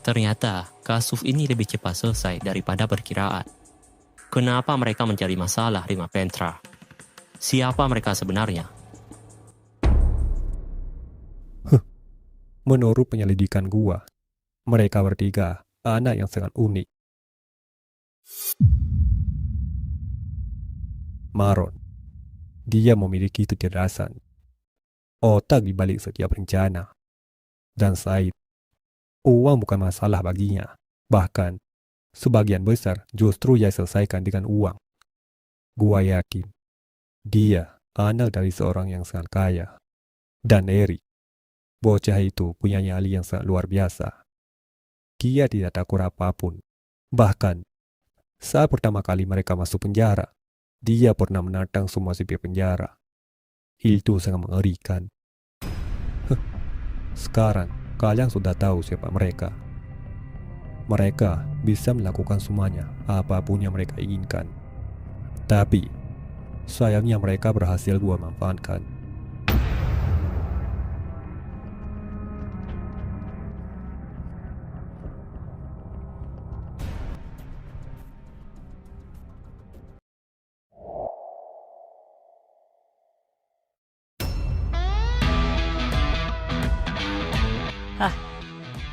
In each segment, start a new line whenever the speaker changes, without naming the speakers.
Ternyata kasus ini lebih cepat selesai daripada perkiraan. Kenapa mereka mencari masalah di Mapentra? Siapa mereka sebenarnya?
Menurut penyelidikan gua, mereka bertiga anak yang sangat unik. Maron, dia memiliki kecerdasan, otak di balik setiap rencana. Dan Said, uang bukan masalah baginya. Bahkan, sebagian besar justru ia selesaikan dengan uang. Gua yakin, dia anak dari seorang yang sangat kaya. Dan Eri, bocah itu punya nyali yang sangat luar biasa. Dia tidak takut apapun. Bahkan, saat pertama kali mereka masuk penjara, dia pernah menantang semua sipir penjara. Itu sangat mengerikan. Sekarang, kalian sudah tahu siapa mereka. Mereka bisa melakukan semuanya, apapun yang mereka inginkan. Tapi, sayangnya mereka berhasil gua manfaatkan.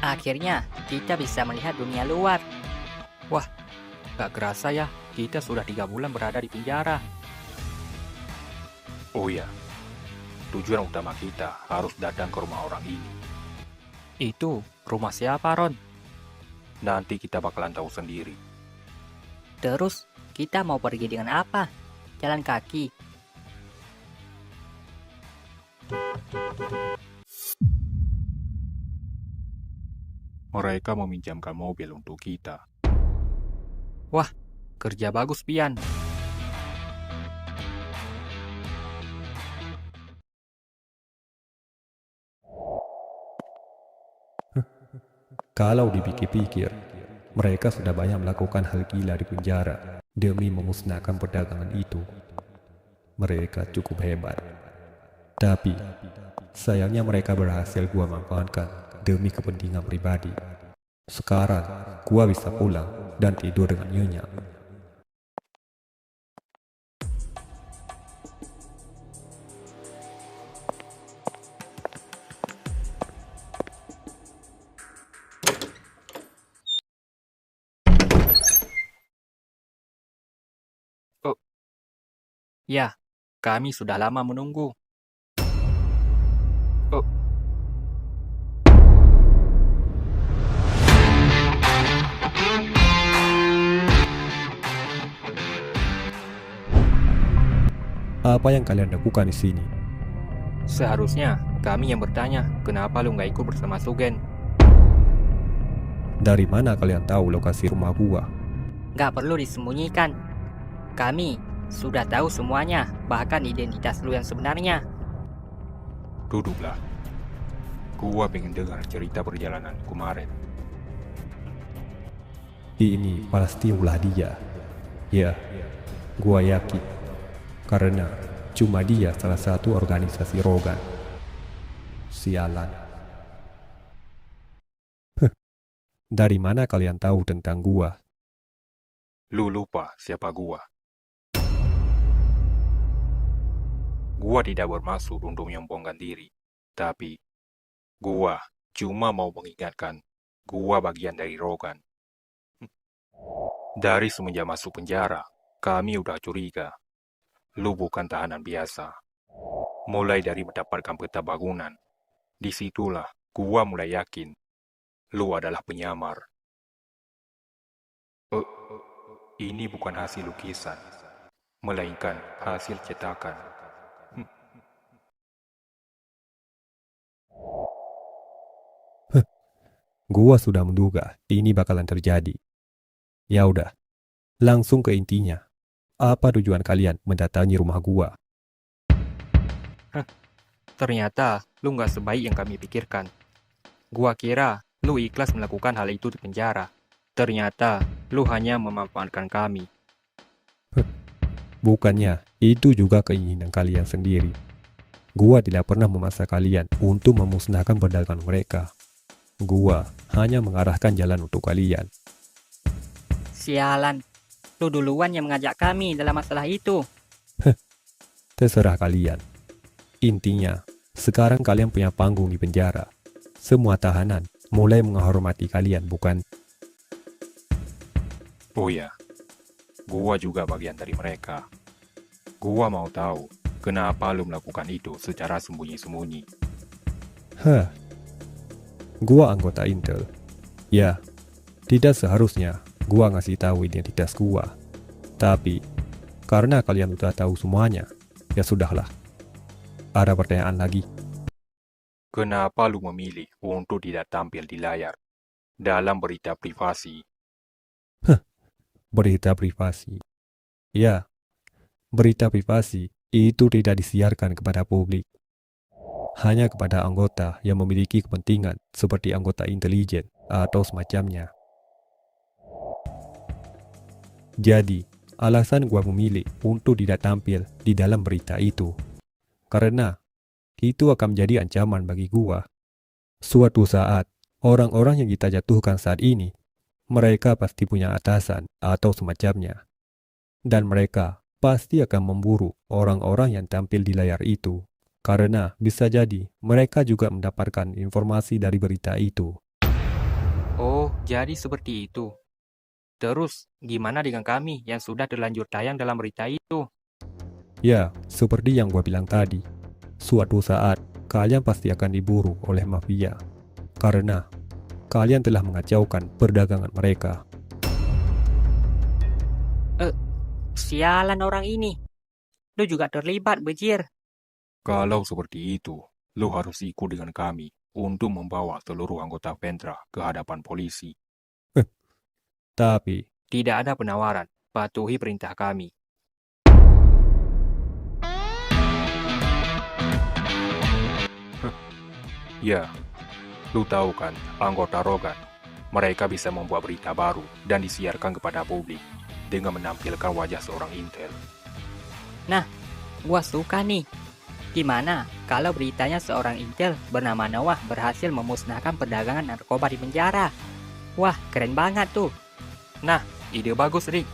Akhirnya kita bisa melihat dunia luar.
Wah, gak kerasa ya, kita sudah 3 bulan berada di penjara. Oh ya, tujuan utama kita harus datang ke rumah orang ini. Itu rumah siapa, Ron? Nanti kita bakalan tahu sendiri.
Terus kita mau pergi dengan apa? Jalan kaki.
Mereka meminjamkan mobil untuk kita. Wah, kerja bagus, Pian.
Kalau dipikir-pikir, mereka sudah banyak melakukan hal gila di penjara demi memusnahkan perdagangan itu. Mereka cukup hebat. Tapi, sayangnya mereka berhasil gua manfaatkan demi kepentingan pribadi. Sekarang, gua bisa pulang dan tidur dengan nyenyak.
Ya, kami sudah lama menunggu.
Apa yang kalian lakukan di sini?
Seharusnya kami yang bertanya, kenapa lu nggak ikut bersama Sugen?
Dari mana kalian tahu lokasi rumah gua?
Gak perlu disembunyikan. Kami sudah tahu semuanya, bahkan identitas lu yang sebenarnya.
Duduklah. Gua pengen dengar cerita perjalanan kemarin.
Ini pasti ulah dia. Ya, gua yakin. Karena cuma dia salah satu organisasi Rogan. Sialan. Dari mana kalian tahu tentang gua?
Lu lupa siapa gua. Gua tidak bermaksud untuk menyombongkan diri. Tapi, gua cuma mau mengingatkan, gua bagian dari Rogan. Dari semenjak masuk penjara, kami udah curiga. Lu bukan tahanan biasa. Mulai dari mendapatkan peta bangunan. Disitulah gua mulai yakin. Lu adalah penyamar. Ini bukan hasil lukisan. Melainkan hasil cetakan.
Gua sudah menduga ini bakalan terjadi. Ya udah, langsung ke intinya. Apa tujuan kalian mendatangi rumah gua?
Ternyata lu nggak sebaik yang kami pikirkan. Gua kira lu ikhlas melakukan hal itu di penjara. Ternyata lu hanya memanfaatkan kami.
Bukannya itu juga keinginan kalian sendiri. Gua tidak pernah memaksa kalian untuk memusnahkan perdagangan mereka. Gua hanya mengarahkan jalan untuk kalian.
Sialan, lu duluan yang mengajak kami dalam masalah itu.
Terserah kalian. Intinya, sekarang kalian punya panggung di penjara. Semua tahanan mulai menghormati kalian, bukan?
Oh ya, gua juga bagian dari mereka. Gua mau tahu kenapa lu melakukan itu secara sembunyi-sembunyi.
Gua anggota Intel. Ya, tidak seharusnya gua ngasih tahu identitas gua. Tapi, karena kalian udah tahu semuanya, ya sudahlah. Ada pertanyaan lagi?
Kenapa lu memilih untuk tidak tampil di layar dalam berita privasi?
Berita privasi. Ya, berita privasi itu tidak disiarkan kepada publik. Hanya kepada anggota yang memiliki kepentingan seperti anggota intelijen atau semacamnya. Jadi, alasan gua memilih untuk tidak tampil di dalam berita itu karena itu akan menjadi ancaman bagi gua. Suatu saat, orang-orang yang kita jatuhkan saat ini, mereka pasti punya atasan atau semacamnya. Dan mereka pasti akan memburu orang-orang yang tampil di layar itu. Karena bisa jadi mereka juga mendapatkan informasi dari berita itu.
Oh, jadi seperti itu. Terus, gimana dengan kami yang sudah terlanjur tayang dalam berita itu?
Ya, seperti yang gua bilang tadi. Suatu saat, kalian pasti akan diburu oleh mafia. Karena kalian telah mengacaukan perdagangan mereka.
Sialan orang ini. Lu juga terlibat, bejir.
Kalau seperti itu, lu harus ikut dengan kami untuk membawa seluruh anggota Ventra ke hadapan polisi.
Tapi,
Tidak ada penawaran. Patuhi perintah kami.
Ya, lu tahu kan, anggota Rogan, mereka bisa membuat berita baru dan disiarkan kepada publik dengan menampilkan wajah seorang Intel.
Gua suka nih. Gimana kalau beritanya seorang Intel bernama Noah berhasil memusnahkan perdagangan narkoba di penjara? Wah, keren banget tuh. Nah, ide bagus, Rick.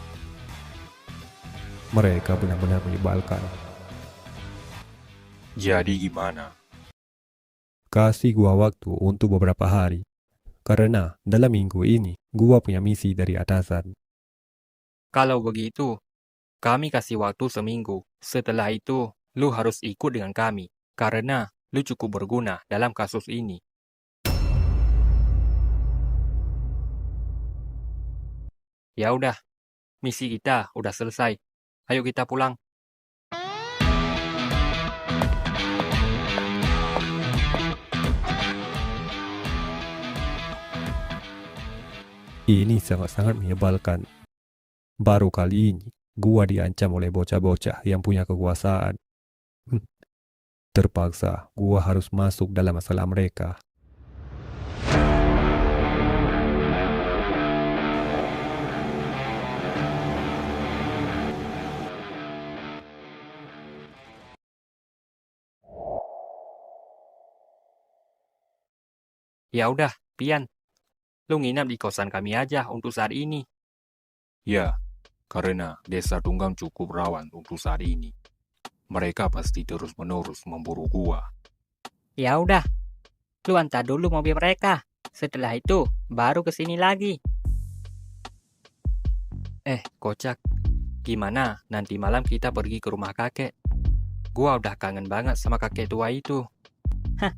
mereka benar-benar menyebalkan.
Jadi gimana?
Kasih gua waktu untuk beberapa hari. Karena dalam minggu ini, gua punya misi dari atasan.
Kalau begitu, kami kasih waktu seminggu. Setelah itu, lu harus ikut dengan kami. Karena lu cukup berguna dalam kasus ini. Ya udah, misi kita udah selesai. Ayo kita pulang.
Ini sangat-sangat menyebalkan. Baru kali ini, gua diancam oleh bocah-bocah yang punya kekuasaan. Terpaksa, gua harus masuk dalam masalah mereka.
Ya udah, Pian. Lu nginap di kosan kami aja untuk saat ini.
Ya, karena desa Tunggang cukup rawan untuk saat ini. Mereka pasti terus-menerus memburu gua.
Ya udah, lu antar dulu mobil mereka. Setelah itu, baru kesini lagi. Kocak. Gimana nanti malam kita pergi ke rumah kakek? Gua udah kangen banget sama kakek tua itu. Hah,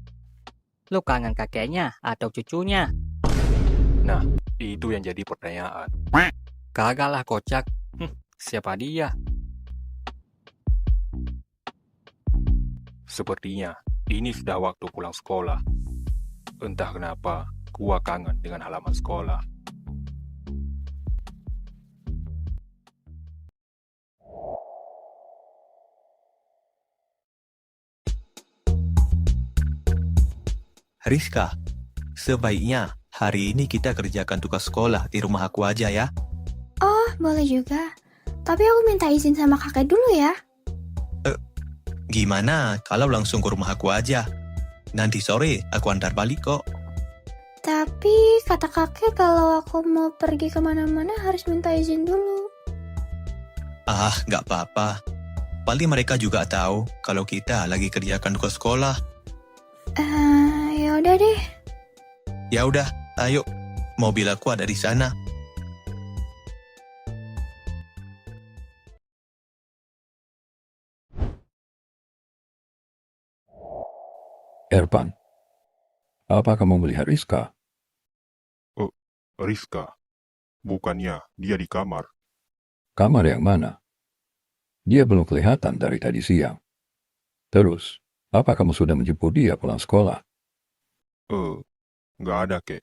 lu kangen kakeknya atau cucunya?
Nah, itu yang jadi pertanyaan.
Kagak lah, kocak. Siapa dia?
Sepertinya ini sudah waktu pulang sekolah. Entah kenapa, gua kangen dengan halaman sekolah.
Rizka, sebaiknya hari ini kita kerjakan tugas sekolah di rumah aku aja ya.
Oh, boleh juga. Tapi aku minta izin sama kakek dulu ya.
Gimana kalau langsung ke rumah aku aja? Nanti sore aku antar balik kok.
Tapi kata kakek kalau aku mau pergi kemana-mana harus minta izin dulu.
Ah, nggak apa-apa. Paling mereka juga tahu kalau kita lagi kerjakan tugas sekolah.
Ya udah deh.
Ya udah, ayo. Mobil aku ada di sana.
Erpan, apa kamu melihat Rizka?
Rizka, bukannya dia di kamar.
Kamar yang mana? Dia belum kelihatan dari tadi siang. Terus, apa kamu sudah menjemput dia pulang sekolah?
Nggak ada, Kek.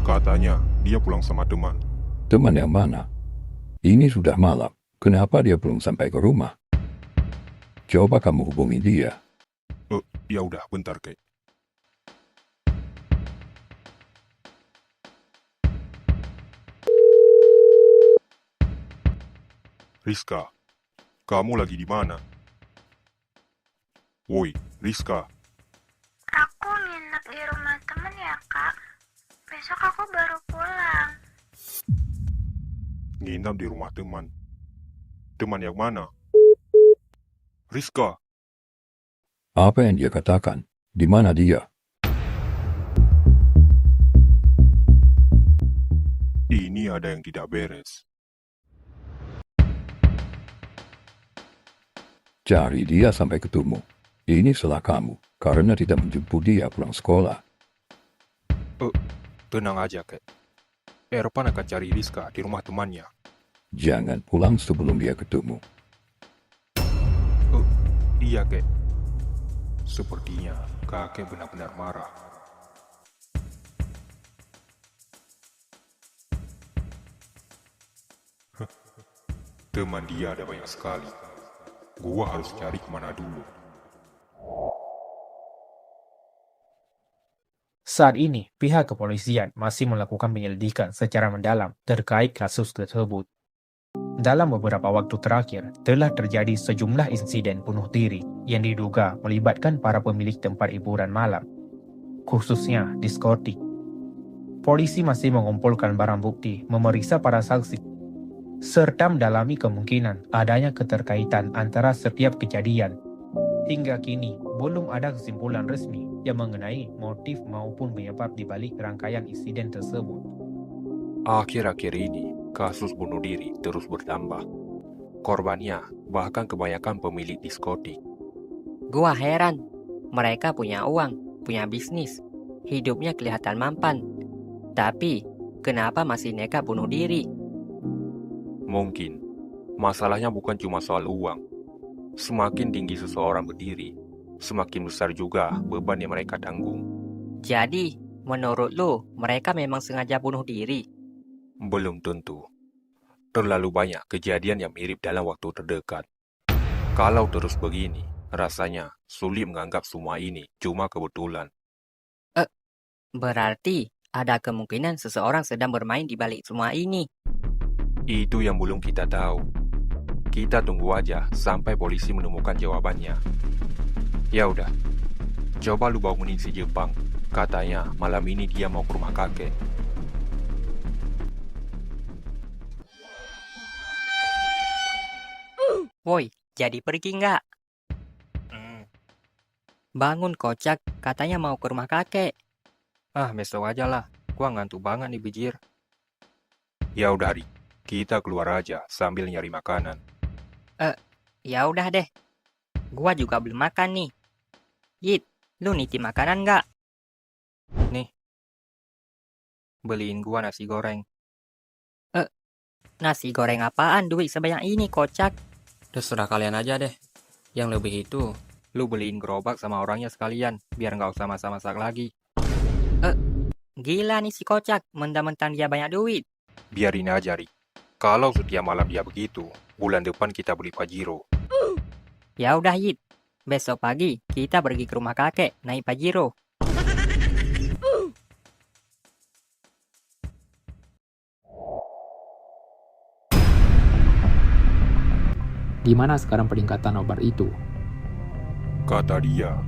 Katanya dia pulang sama teman.
Teman yang mana? Ini sudah malam. Kenapa dia belum sampai ke rumah? Coba kamu hubungi dia.
Ya udah, bentar, Kek. Rizka, kamu lagi di mana? Woi, Rizka.
Aku nginep di rumah temen ya, Kak. Besok aku baru pulang.
Nginap di rumah teman. Teman yang mana? Rizka,
Apa yang dia katakan? Di mana dia?
ini ada yang tidak beres.
Cari dia sampai ketemu. Ini salah kamu, karena tidak menjemput dia pulang sekolah.
Tenang aja, Kek. Erpan akan cari Rizka di rumah temannya.
Jangan pulang sebelum dia ketemu.
Iya, Kek. Sepertinya kakek benar-benar marah. Teman dia ada banyak sekali. Gua harus cari kemana dulu.
Saat ini, pihak kepolisian masih melakukan penyelidikan secara mendalam terkait kasus tersebut. Dalam beberapa waktu terakhir, telah terjadi sejumlah insiden bunuh diri yang diduga melibatkan para pemilik tempat hiburan malam, khususnya diskotik. Polisi masih mengumpulkan barang bukti, memeriksa para saksi, serta mendalami kemungkinan adanya keterkaitan antara setiap kejadian. Hingga kini, belum ada kesimpulan resmi yang mengenai motif maupun penyebab di balik rangkaian insiden tersebut.
Akhir-akhir ini, kasus bunuh diri terus bertambah. Korbannya bahkan kebanyakan pemilik diskotik.
Gua heran. Mereka punya uang, punya bisnis. Hidupnya kelihatan mampan. Tapi, kenapa masih nekat bunuh diri?
Mungkin, masalahnya bukan cuma soal uang. Semakin tinggi seseorang berdiri, semakin besar juga beban yang mereka tanggung.
Jadi, menurut lu, mereka memang sengaja bunuh diri?
Belum tentu. Terlalu banyak kejadian yang mirip dalam waktu terdekat. Kalau terus begini, rasanya sulit menganggap semua ini cuma kebetulan.
Berarti, ada kemungkinan seseorang sedang bermain di balik semua ini.
Itu yang belum kita tahu. Kita tunggu aja sampai polisi menemukan jawabannya. Ya udah, coba lu bangunin si Jepang. Katanya malam ini dia mau ke rumah kakek.
Woi, jadi pergi nggak? Bangun kocak, katanya mau ke rumah kakek.
Besok aja lah. Gua ngantuk banget nih, bijir.
Ya udah, Ri. Kita keluar aja sambil nyari makanan.
Ya udah deh. Gua juga belum makan nih. Yit, lu nitip makanan nggak?
Nih. Beliin gua nasi goreng.
Nasi goreng apaan duit sebanyak ini, kocak?
Terserah kalian aja deh. Yang lebih itu, lu beliin gerobak sama orangnya sekalian, biar nggak usah masak-masak lagi.
Gila nih si kocak, mentang-mentang dia banyak duit.
Biarin aja, Ri. Kalau setiap malam dia begitu, bulan depan kita beli Pajero.
Ya udah Yit, besok pagi kita pergi ke rumah kakek naik Pajero.
Gimana sekarang peningkatan obat itu?
Kata dia,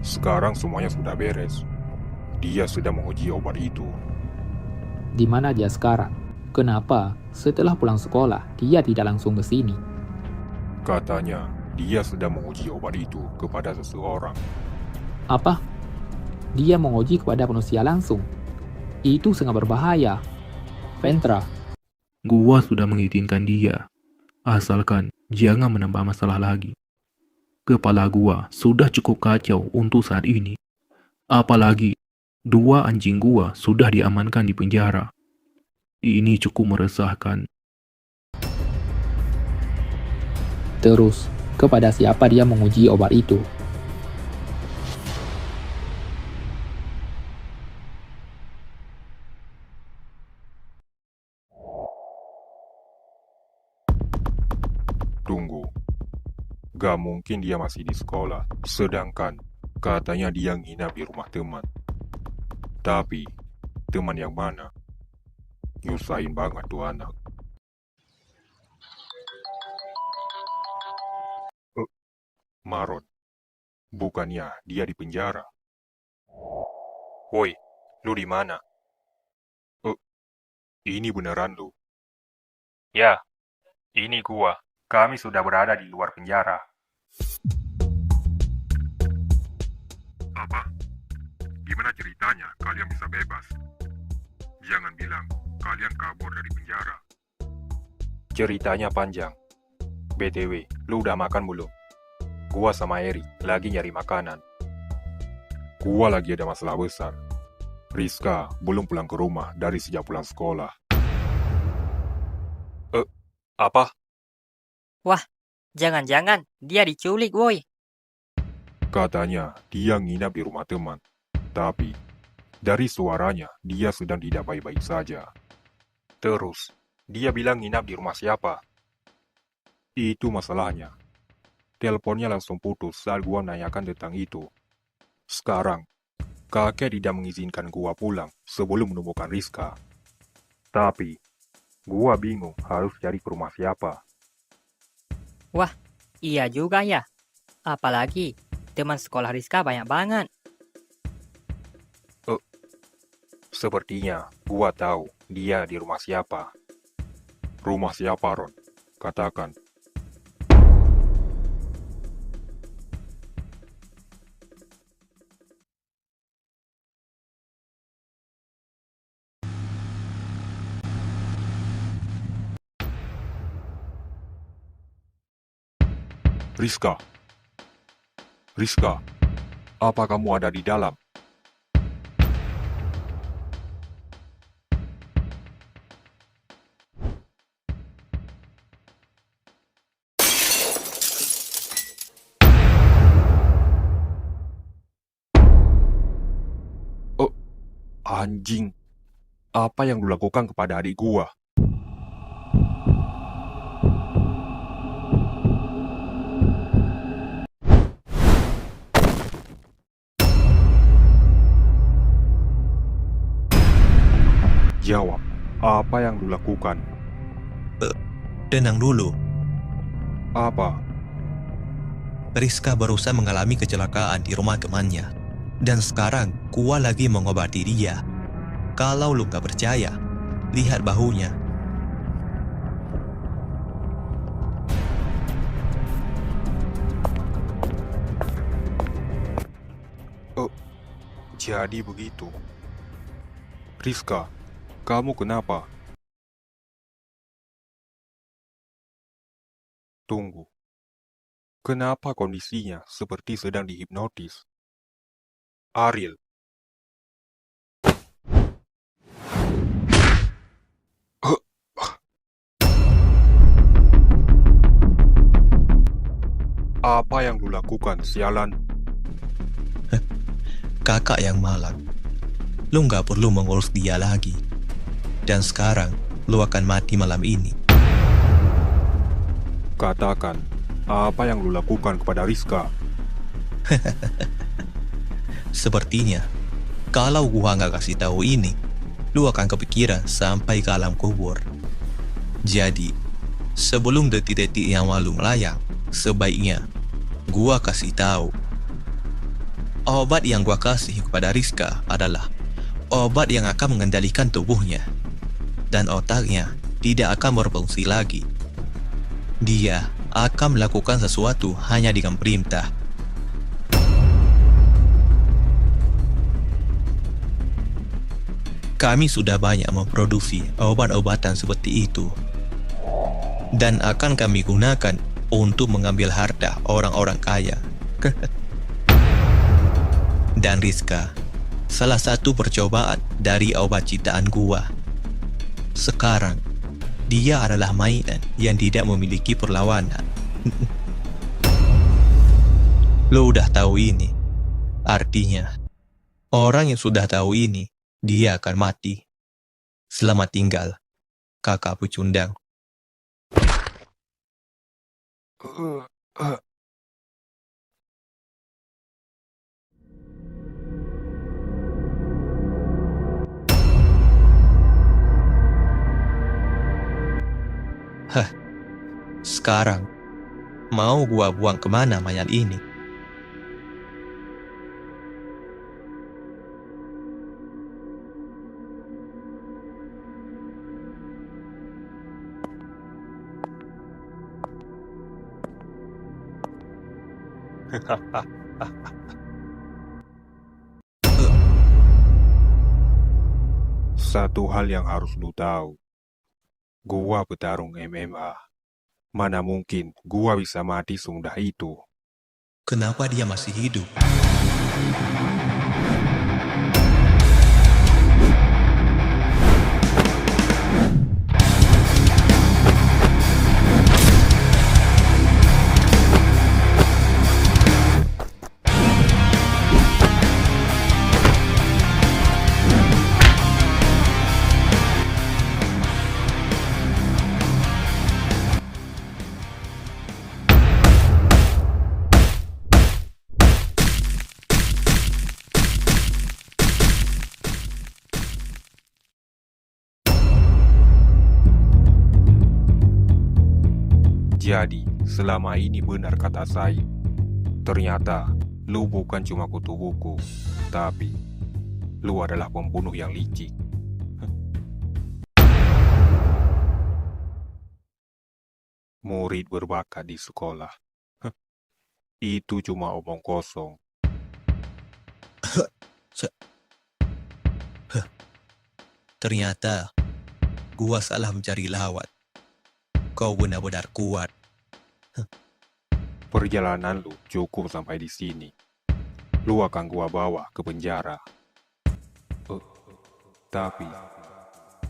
sekarang semuanya sudah beres. dia sedang menguji obat itu.
Di mana dia sekarang? Kenapa setelah pulang sekolah dia tidak langsung ke sini?
Katanya, dia sedang menguji obat itu kepada seseorang.
Apa? Dia menguji kepada manusia langsung? Itu sangat berbahaya. Ventra,
Gua sudah mengizinkan dia. Asalkan jangan menambah masalah lagi. Kepala gua sudah cukup kacau untuk saat ini. Apalagi, 2 anjing gua sudah diamankan di penjara. Ini cukup meresahkan.
terus kepada siapa dia menguji obat itu?
Tunggu. Gak mungkin dia masih di sekolah. Sedangkan katanya dia nginap di rumah teman. Tapi, teman yang mana? Nyusahin banget tuh anak. Maron. Bukannya dia di penjara. Woi, lu di mana? Ini beneran lu? Ya, ini gua. Kami sudah berada di luar penjara. Apa? Gimana ceritanya kalian bisa bebas? Jangan bilang kalian kabur dari penjara. Ceritanya panjang. BTW, lu udah makan belum? Gua sama Eri lagi nyari makanan. Gua lagi ada masalah besar. Rizka belum pulang ke rumah dari sejak pulang sekolah. Apa?
Wah, jangan-jangan dia diculik, woi.
Katanya dia nginap di rumah teman. Tapi, dari suaranya dia sedang tidak baik-baik saja. Terus, dia bilang nginap di rumah siapa? Itu masalahnya. Teleponnya langsung putus saat gua nanyakan tentang itu. Sekarang, kakek tidak mengizinkan gua pulang sebelum menemukan Rizka. Tapi, gua bingung harus cari ke rumah siapa.
Wah, iya juga ya. Apalagi teman sekolah Rizka banyak banget.
Sepertinya gua tahu dia di rumah siapa. Rumah siapa, Ron? Katakan. Rizka. Rizka, apa kamu ada di dalam? Oh, anjing. Apa yang lu lakukan kepada adik gua? Jawab, apa yang lu lakukan?
Tenang dulu.
Apa?
Rizka barusan mengalami kecelakaan di rumah temannya. Dan sekarang, gua lagi mengobati dia. Kalau lu gak percaya, lihat bahunya.
Oh, jadi begitu. Rizka, kamu kenapa? Tunggu. Kenapa kondisinya seperti sedang dihipnotis? Ariel. Apa yang lu lakukan, sialan?
Kakak yang malang. Lu gak perlu mengurus dia lagi. Dan sekarang, lu akan mati malam ini.
Katakan, apa yang lu lakukan kepada Rizka?
Sepertinya, kalau gua gak kasih tahu ini, lu akan kepikiran sampai ke alam kubur. Jadi, sebelum detik-detik yang malu melayang, sebaiknya gua kasih tahu. Obat yang gua kasih kepada Rizka adalah obat yang akan mengendalikan tubuhnya, dan otaknya tidak akan berfungsi lagi. Dia akan melakukan sesuatu hanya dengan perintah. Kami sudah banyak memproduksi obat-obatan seperti itu, dan akan kami gunakan untuk mengambil harta orang-orang kaya. Dan Rizka, salah satu percobaan dari obat ciptaan gua. Sekarang, dia adalah mainan yang tidak memiliki perlawanan. Lo udah tahu ini. Artinya, orang yang sudah tahu ini, dia akan mati. Selamat tinggal, kakak pecundang. Sekarang, mau gua buang kemana mayat ini?
Satu hal yang harus lu tahu. Gua petarung MMA. Mana mungkin gua bisa mati semudah itu.
Kenapa dia masih hidup?
Jadi, selama ini benar kata Said. Ternyata, lu bukan cuma kutu buku, tapi lu adalah pembunuh yang licik. Murid berbakat di sekolah. Itu cuma omong kosong.
Ternyata, gua salah mencari lawat. Kau benar-benar kuat.
Perjalanan lu cukup sampai di sini. Lu akan gua bawa ke penjara. Tapi,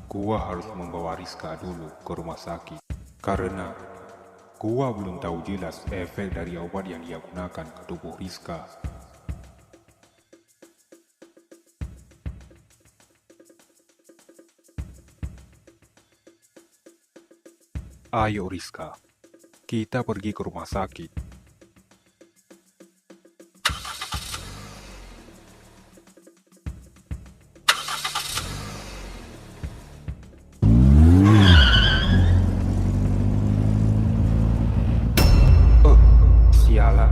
gua harus membawa Rizka dulu ke rumah sakit. Karena, gua belum tahu jelas efek dari obat yang dia gunakan ke tubuh Rizka. Ayo Rizka, kita pergi ke rumah sakit. Sialan,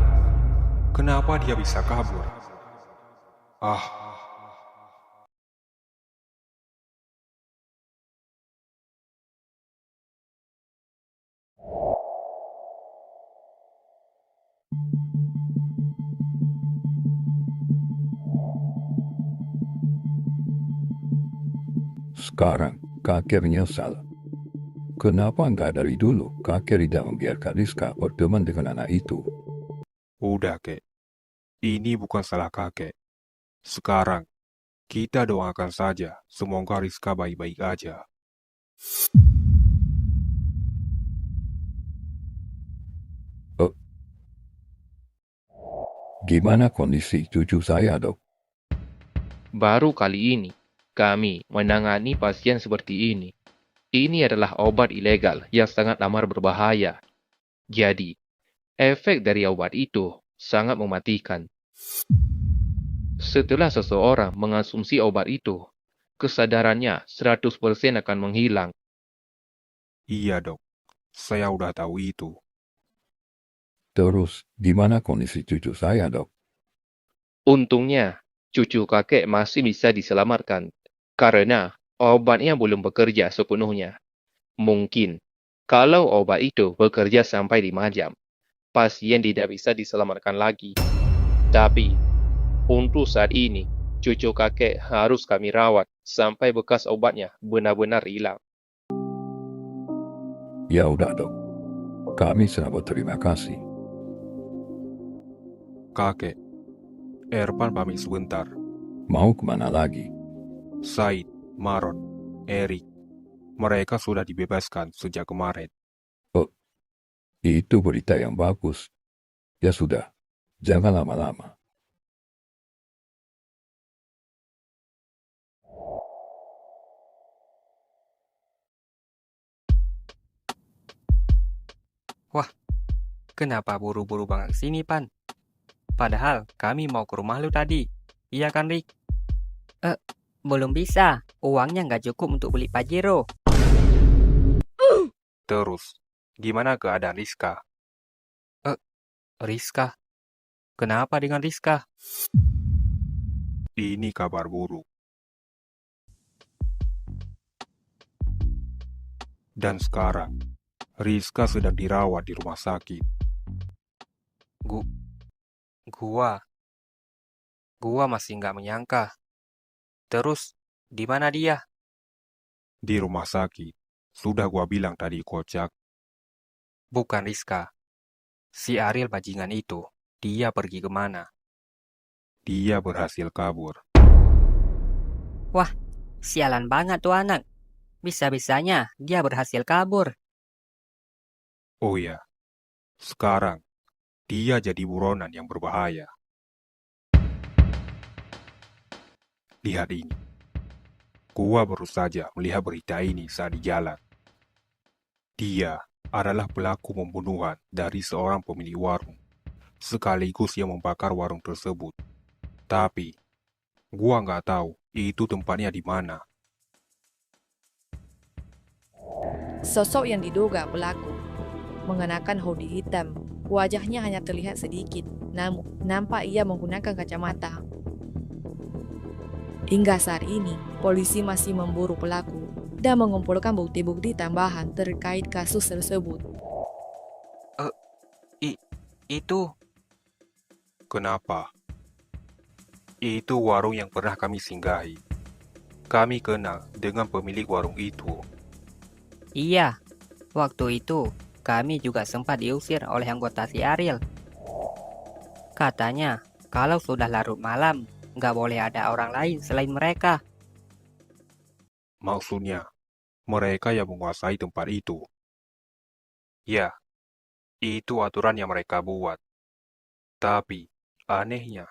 kenapa dia bisa kabur?
Sekarang kakek menyesal. Kenapa enggak dari dulu kakek tidak membiarkan Rizka berteman dengan anak itu?
Udah kek, ini bukan salah kakek. Sekarang, kita doakan saja semoga Rizka baik-baik aja.
Gimana kondisi cucu saya, Dok?
Baru kali ini, kami menangani pasien seperti ini. Ini adalah obat ilegal yang sangat amat berbahaya. Jadi, efek dari obat itu sangat mematikan. Setelah seseorang mengonsumsi obat itu, kesadarannya 100% akan menghilang.
Iya dok, saya udah tahu itu.
Terus, gimana kondisi cucu saya, Dok?
Untungnya, cucu kakek masih bisa diselamatkan karena obatnya belum bekerja sepenuhnya. Mungkin kalau obat itu bekerja sampai 5 jam, pasien tidak bisa diselamatkan lagi. Tapi untuk saat ini, cucu kakek harus kami rawat sampai bekas obatnya benar-benar hilang.
Ya udah dok, kami sangat berterima kasih.
Kakek, Erpan pamit sebentar.
Mau kemana lagi?
Said, Maron, Erik, mereka sudah dibebaskan sejak kemarin.
Oh, itu berita yang bagus. Ya sudah, jangan lama-lama.
Wah, kenapa buru-buru banget kesini, Pan? Padahal kami mau ke rumah lu tadi. Iya kan, Rik? Belum bisa. Uangnya nggak cukup untuk beli Pajero.
Terus, gimana keadaan Rizka?
Rizka? Kenapa dengan Rizka?
Ini kabar buruk. Dan sekarang, Rizka sedang dirawat di rumah sakit.
Gua masih nggak menyangka. Terus, di mana dia?
Di rumah sakit. Sudah gua bilang tadi, kocak.
Bukan Rizka. Si Ariel bajingan itu, dia pergi kemana?
Dia berhasil kabur.
Wah, sialan banget tuh anak. Bisa-bisanya dia berhasil kabur.
Oh ya, sekarang dia jadi buronan yang berbahaya. Lihat ini. Gua baru saja melihat berita ini saat di jalan. Dia adalah pelaku pembunuhan dari seorang pemilik warung, sekaligus yang membakar warung tersebut. Tapi, gua nggak tahu itu tempatnya di mana.
Sosok yang diduga pelaku mengenakan hoodie hitam. Wajahnya hanya terlihat sedikit, namun nampak ia menggunakan kacamata. Hingga saat ini, polisi masih memburu pelaku dan mengumpulkan bukti-bukti tambahan terkait kasus tersebut.
Itu...
Kenapa? Itu warung yang pernah kami singgahi. Kami kenal dengan pemilik warung itu.
Iya, waktu itu kami juga sempat diusir oleh anggota si Ariel. Katanya, kalau sudah larut malam, nggak boleh ada orang lain selain mereka.
Maksudnya, mereka yang menguasai tempat itu. Ya, itu aturan yang mereka buat. Tapi, anehnya,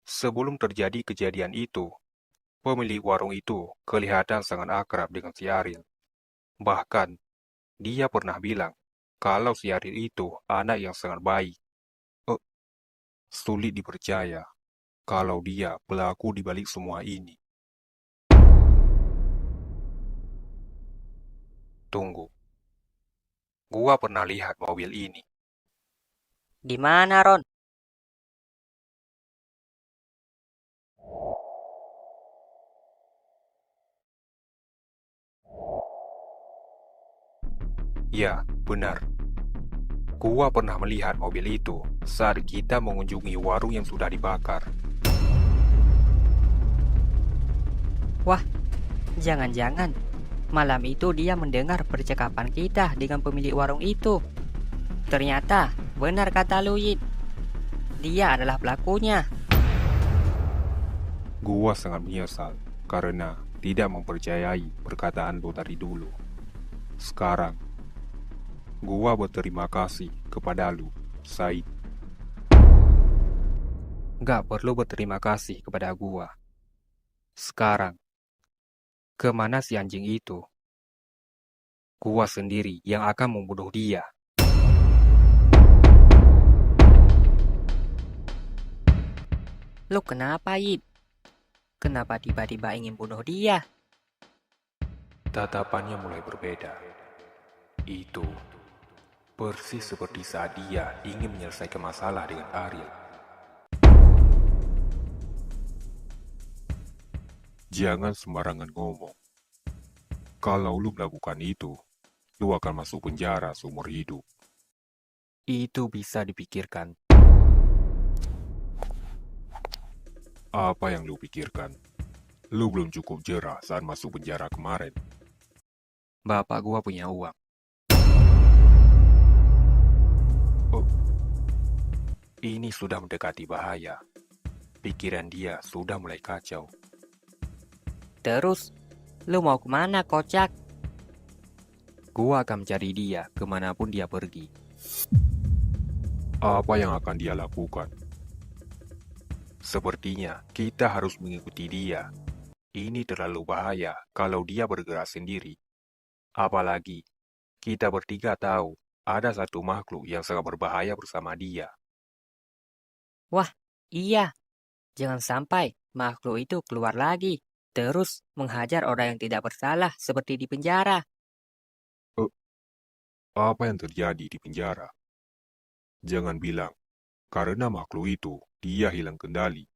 sebelum terjadi kejadian itu, pemilik warung itu kelihatan sangat akrab dengan si Ariel. Bahkan, dia pernah bilang kalau si Ariel itu anak yang sangat baik. Sulit dipercaya kalau dia pelaku di balik semua ini. Tunggu. Gua pernah lihat mobil ini.
Di mana, Ron?
Ya, benar. Gua pernah melihat mobil itu saat kita mengunjungi warung yang sudah dibakar.
Wah, jangan-jangan malam itu dia mendengar percakapan kita dengan pemilik warung itu. Ternyata benar kata Luit. Dia adalah pelakunya.
Gua sangat menyesal karena tidak mempercayai perkataan lu tadi dulu. Sekarang, gua berterima kasih kepada lu, Said.
Gak perlu berterima kasih kepada gua. Sekarang, kemana si anjing itu? Gua sendiri yang akan membunuh dia.
Lu kenapa, Yip? Kenapa tiba-tiba ingin bunuh dia?
Tatapannya mulai berbeda. Itu persis seperti saat dia ingin menyelesaikan masalah dengan Ariel. Jangan sembarangan ngomong. Kalau lu melakukan itu, lu akan masuk penjara seumur hidup.
Itu bisa dipikirkan.
Apa yang lu pikirkan? Lu belum cukup jerah saat masuk penjara kemarin.
Bapak gua punya uang.
Oh, ini sudah mendekati bahaya. Pikiran dia sudah mulai kacau.
Terus, lu mau kemana, kocak?
Gua akan mencari dia kemanapun dia pergi.
Apa yang akan dia lakukan? Sepertinya kita harus mengikuti dia. Ini terlalu bahaya kalau dia bergerak sendiri. Apalagi, kita bertiga tahu ada satu makhluk yang sangat berbahaya bersama dia.
Wah, iya. Jangan sampai makhluk itu keluar lagi, terus menghajar orang yang tidak bersalah seperti di penjara.
Apa yang terjadi di penjara? Jangan bilang, karena makhluk itu, dia hilang kendali.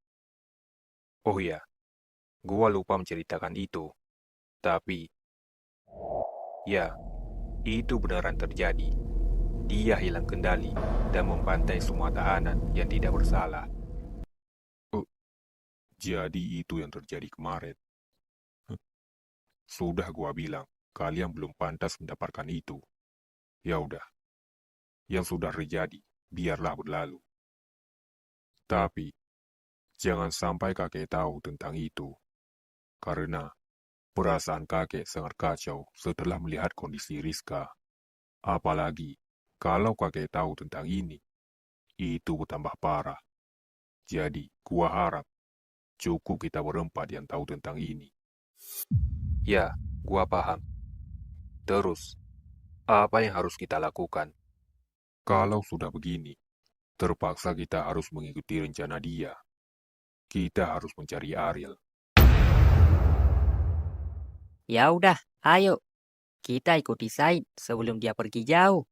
Oh ya, gua lupa menceritakan itu. Tapi, ya, itu beneran terjadi. Dia hilang kendali dan membantai semua tahanan yang tidak bersalah. Jadi itu yang terjadi kemarin. Sudah gua bilang, kalian belum pantas mendapatkan itu. Ya udah, yang sudah terjadi, biarlah berlalu. Tapi, jangan sampai kakek tahu tentang itu. Karena, perasaan kakek sangat kacau setelah melihat kondisi Rizka. Apalagi, kalau kakek tahu tentang ini, itu bertambah parah. Jadi, gua harap, cukup kita berempat yang tahu tentang ini. Ya, gua paham. Terus, apa yang harus kita lakukan? Kalau sudah begini, terpaksa kita harus mengikuti rencana dia. Kita harus mencari Ariel.
Ya udah, ayo. Kita ikuti Said sebelum dia pergi jauh.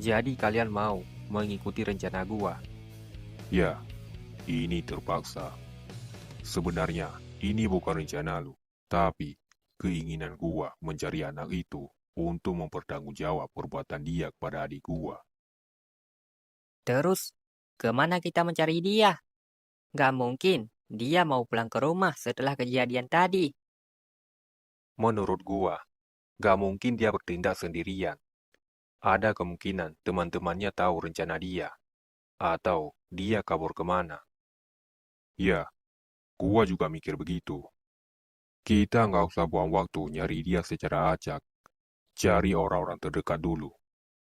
Jadi kalian mau mengikuti rencana gua?
Ya, ini terpaksa. Sebenarnya, ini bukan rencana lu, tapi keinginan gua mencari anak itu untuk mempertanggungjawab perbuatan dia kepada adik gua.
Terus, kemana kita mencari dia? Gak mungkin dia mau pulang ke rumah setelah kejadian tadi.
Menurut gua, gak mungkin dia bertindak sendirian. Ada kemungkinan teman-temannya tahu rencana dia. Atau dia kabur kemana. Ya, gua juga mikir begitu. Kita nggak usah buang waktu nyari dia secara acak. Cari orang-orang terdekat dulu.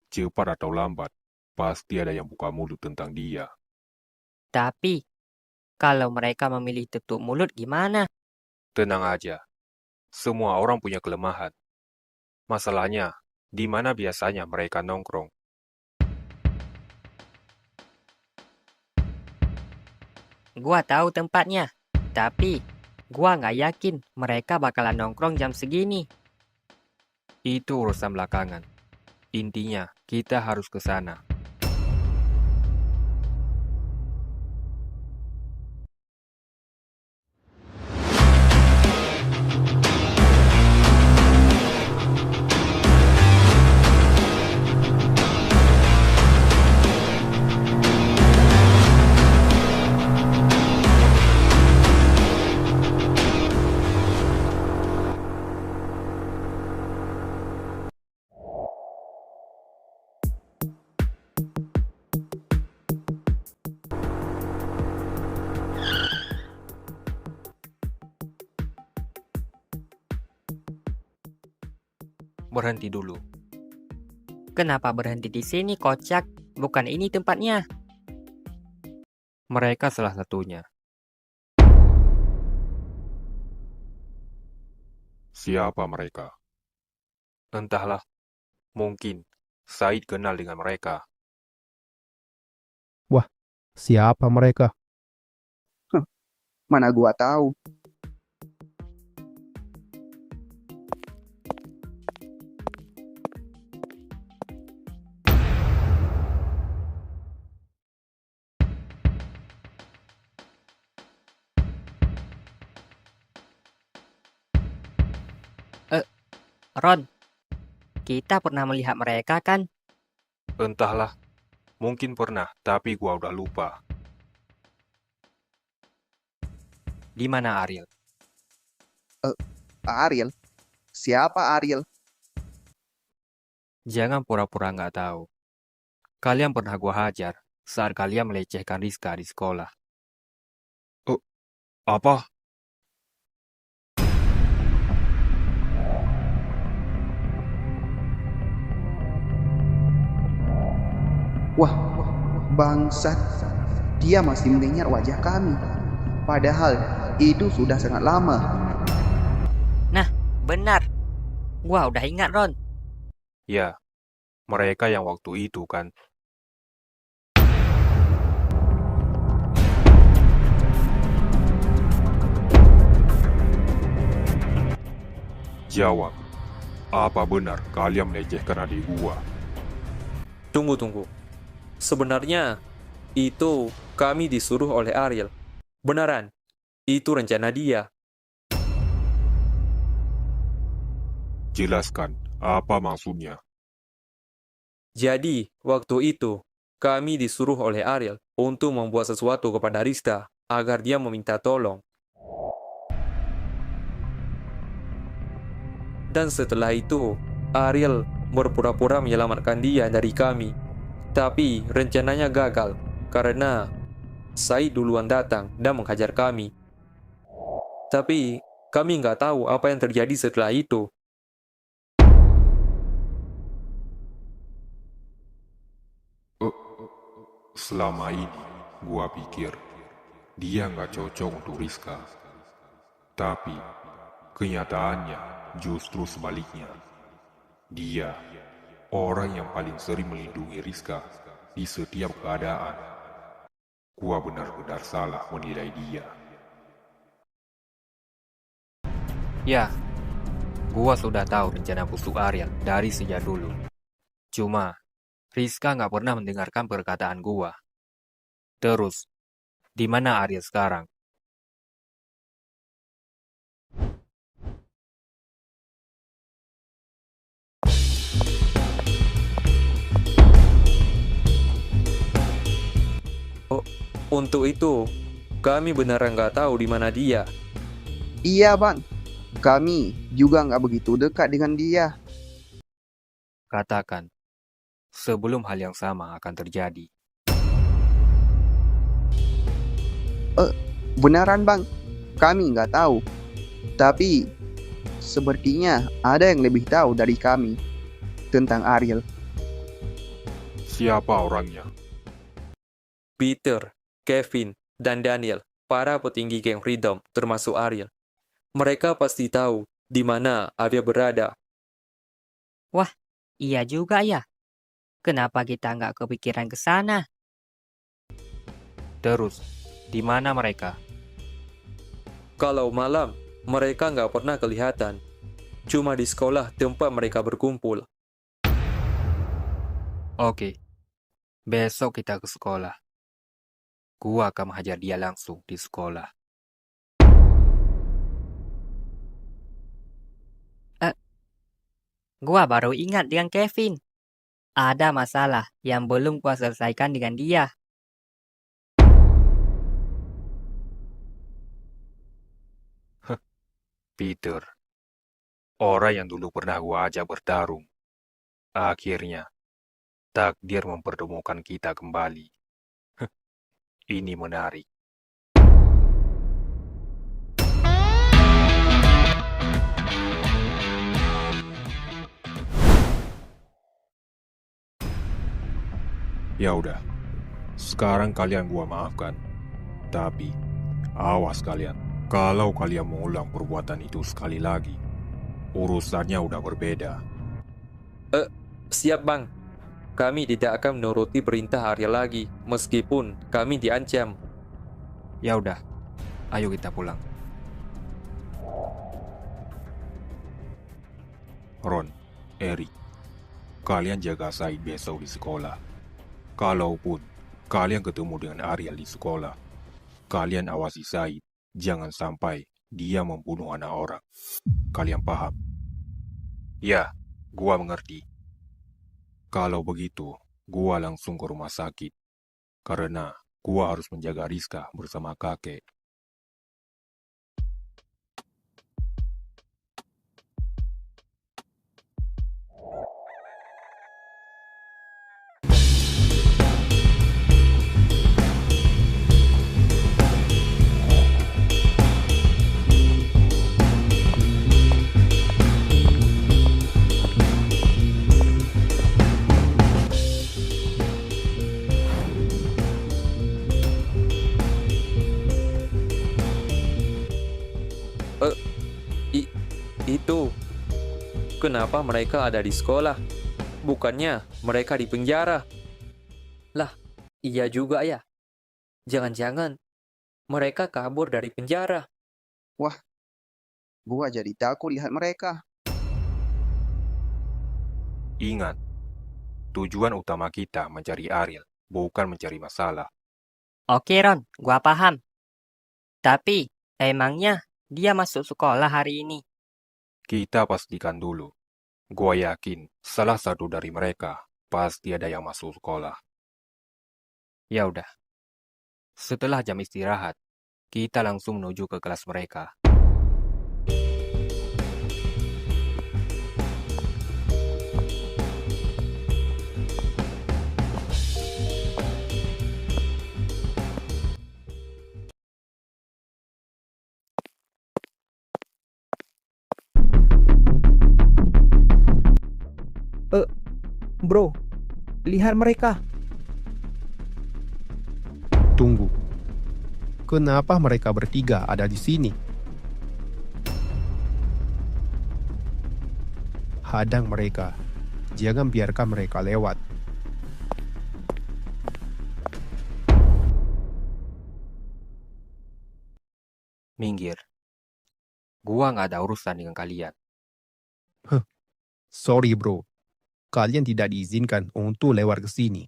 Cepat atau lambat, pasti ada yang buka mulut tentang dia.
Tapi, kalau mereka memilih tutup mulut gimana?
Tenang aja. Semua orang punya kelemahan. Masalahnya, di mana biasanya mereka nongkrong?
Gua tahu tempatnya, tapi gua nggak yakin mereka bakalan nongkrong jam segini.
Itu urusan belakangan. Intinya, kita harus ke sana. Berhenti dulu.
Kenapa berhenti di sini, kocak? Bukan ini tempatnya.
Mereka salah satunya.
Siapa mereka? Entahlah. Mungkin Said kenal dengan mereka.
Wah, siapa mereka?
Mana gua tahu.
Ron, kita pernah melihat mereka kan?
Entahlah, mungkin pernah, tapi gua udah lupa.
Di mana Ariel?
Ariel? Siapa Ariel?
Jangan pura-pura nggak tahu. Kalian pernah gua hajar saat kalian melecehkan Rizka di sekolah.
Apa?
Wah, bangsat. Dia masih mengingat wajah kami. Padahal itu sudah sangat lama.
Nah, benar. Gua udah ingat, Ron.
Ya, mereka yang waktu itu kan. Jawab, apa benar kalian melecehkan adik gua?
Tunggu. Sebenarnya, itu kami disuruh oleh Ariel. Beneran, itu rencana dia.
Jelaskan, apa maksudnya?
Jadi, waktu itu, kami disuruh oleh Ariel untuk membuat sesuatu kepada Rizka agar dia meminta tolong. Dan setelah itu, Ariel berpura-pura menyelamatkan dia dari kami. Tapi rencananya gagal karena Said duluan datang dan menghajar kami. Tapi kami nggak tahu apa yang terjadi setelah itu.
Selama ini, gua pikir dia nggak cocok untuk Rizka. Tapi kenyataannya justru sebaliknya. Dia orang yang paling sering melindungi Rizka di setiap keadaan. Gua benar-benar salah menilai dia.
Ya, gua sudah tahu rencana busuk Ariel dari sejak dulu. Cuma, Rizka nggak pernah mendengarkan perkataan gua. Terus, di mana Ariel sekarang?
Untuk itu, kami beneran nggak tahu di mana dia.
Iya bang, kami juga nggak begitu dekat dengan dia.
Katakan, sebelum hal yang sama akan terjadi.
Beneran bang, kami nggak tahu. Tapi sepertinya ada yang lebih tahu dari kami tentang Ariel.
Siapa orangnya?
Peter, Kevin, dan Daniel, para petinggi geng Freedom, termasuk Ariel. Mereka pasti tahu di mana Ariel berada.
Wah, iya juga ya. Kenapa kita nggak kepikiran ke sana?
Terus, di mana mereka?
Kalau malam, mereka nggak pernah kelihatan. Cuma di sekolah tempat mereka berkumpul.
Oke, besok kita ke sekolah. Gua akan menghajar dia langsung di sekolah.
Gua baru ingat dengan Kevin. Ada masalah yang belum gua selesaikan dengan dia.
Peter, orang yang dulu pernah gua ajak bertarung. Akhirnya, takdir mempertemukan kita kembali. Ini menarik. Ya udah, sekarang kalian gua maafkan. Tapi, awas kalian. Kalau kalian mengulang perbuatan itu sekali lagi, urusannya udah berbeda.
Siap bang. Kami tidak akan menuruti perintah Ariel lagi, meskipun kami diancam.
Ya udah, ayo kita pulang.
Ron, Eric, kalian jaga Said besok di sekolah. Kalaupun kalian ketemu dengan Ariel di sekolah, kalian awasi Said. Jangan sampai dia membunuh anak orang. Kalian paham? Ya, gua mengerti. Kalau begitu, gua langsung ke rumah sakit. Karena gua harus menjaga Rizka bersama kakek.
Itu, kenapa mereka ada di sekolah? Bukannya mereka di penjara?
Lah, iya juga ya. Jangan-jangan mereka kabur dari penjara.
Wah, gua jadi takut lihat mereka.
Ingat, tujuan utama kita mencari Ariel, bukan mencari masalah.
Oke Ron, gua paham. Tapi, emangnya dia masuk sekolah hari ini?
Kita pastikan dulu. Gua yakin salah satu dari mereka pasti ada yang masuk sekolah.
Ya udah. Setelah jam istirahat, kita langsung menuju ke kelas mereka.
Bro, lihat mereka. Tunggu. Kenapa mereka bertiga ada di sini? Hadang mereka. Jangan biarkan mereka lewat.
Minggir. Gua nggak ada urusan dengan kalian.
Sorry bro. Kalian tidak diizinkan untuk lewat ke sini.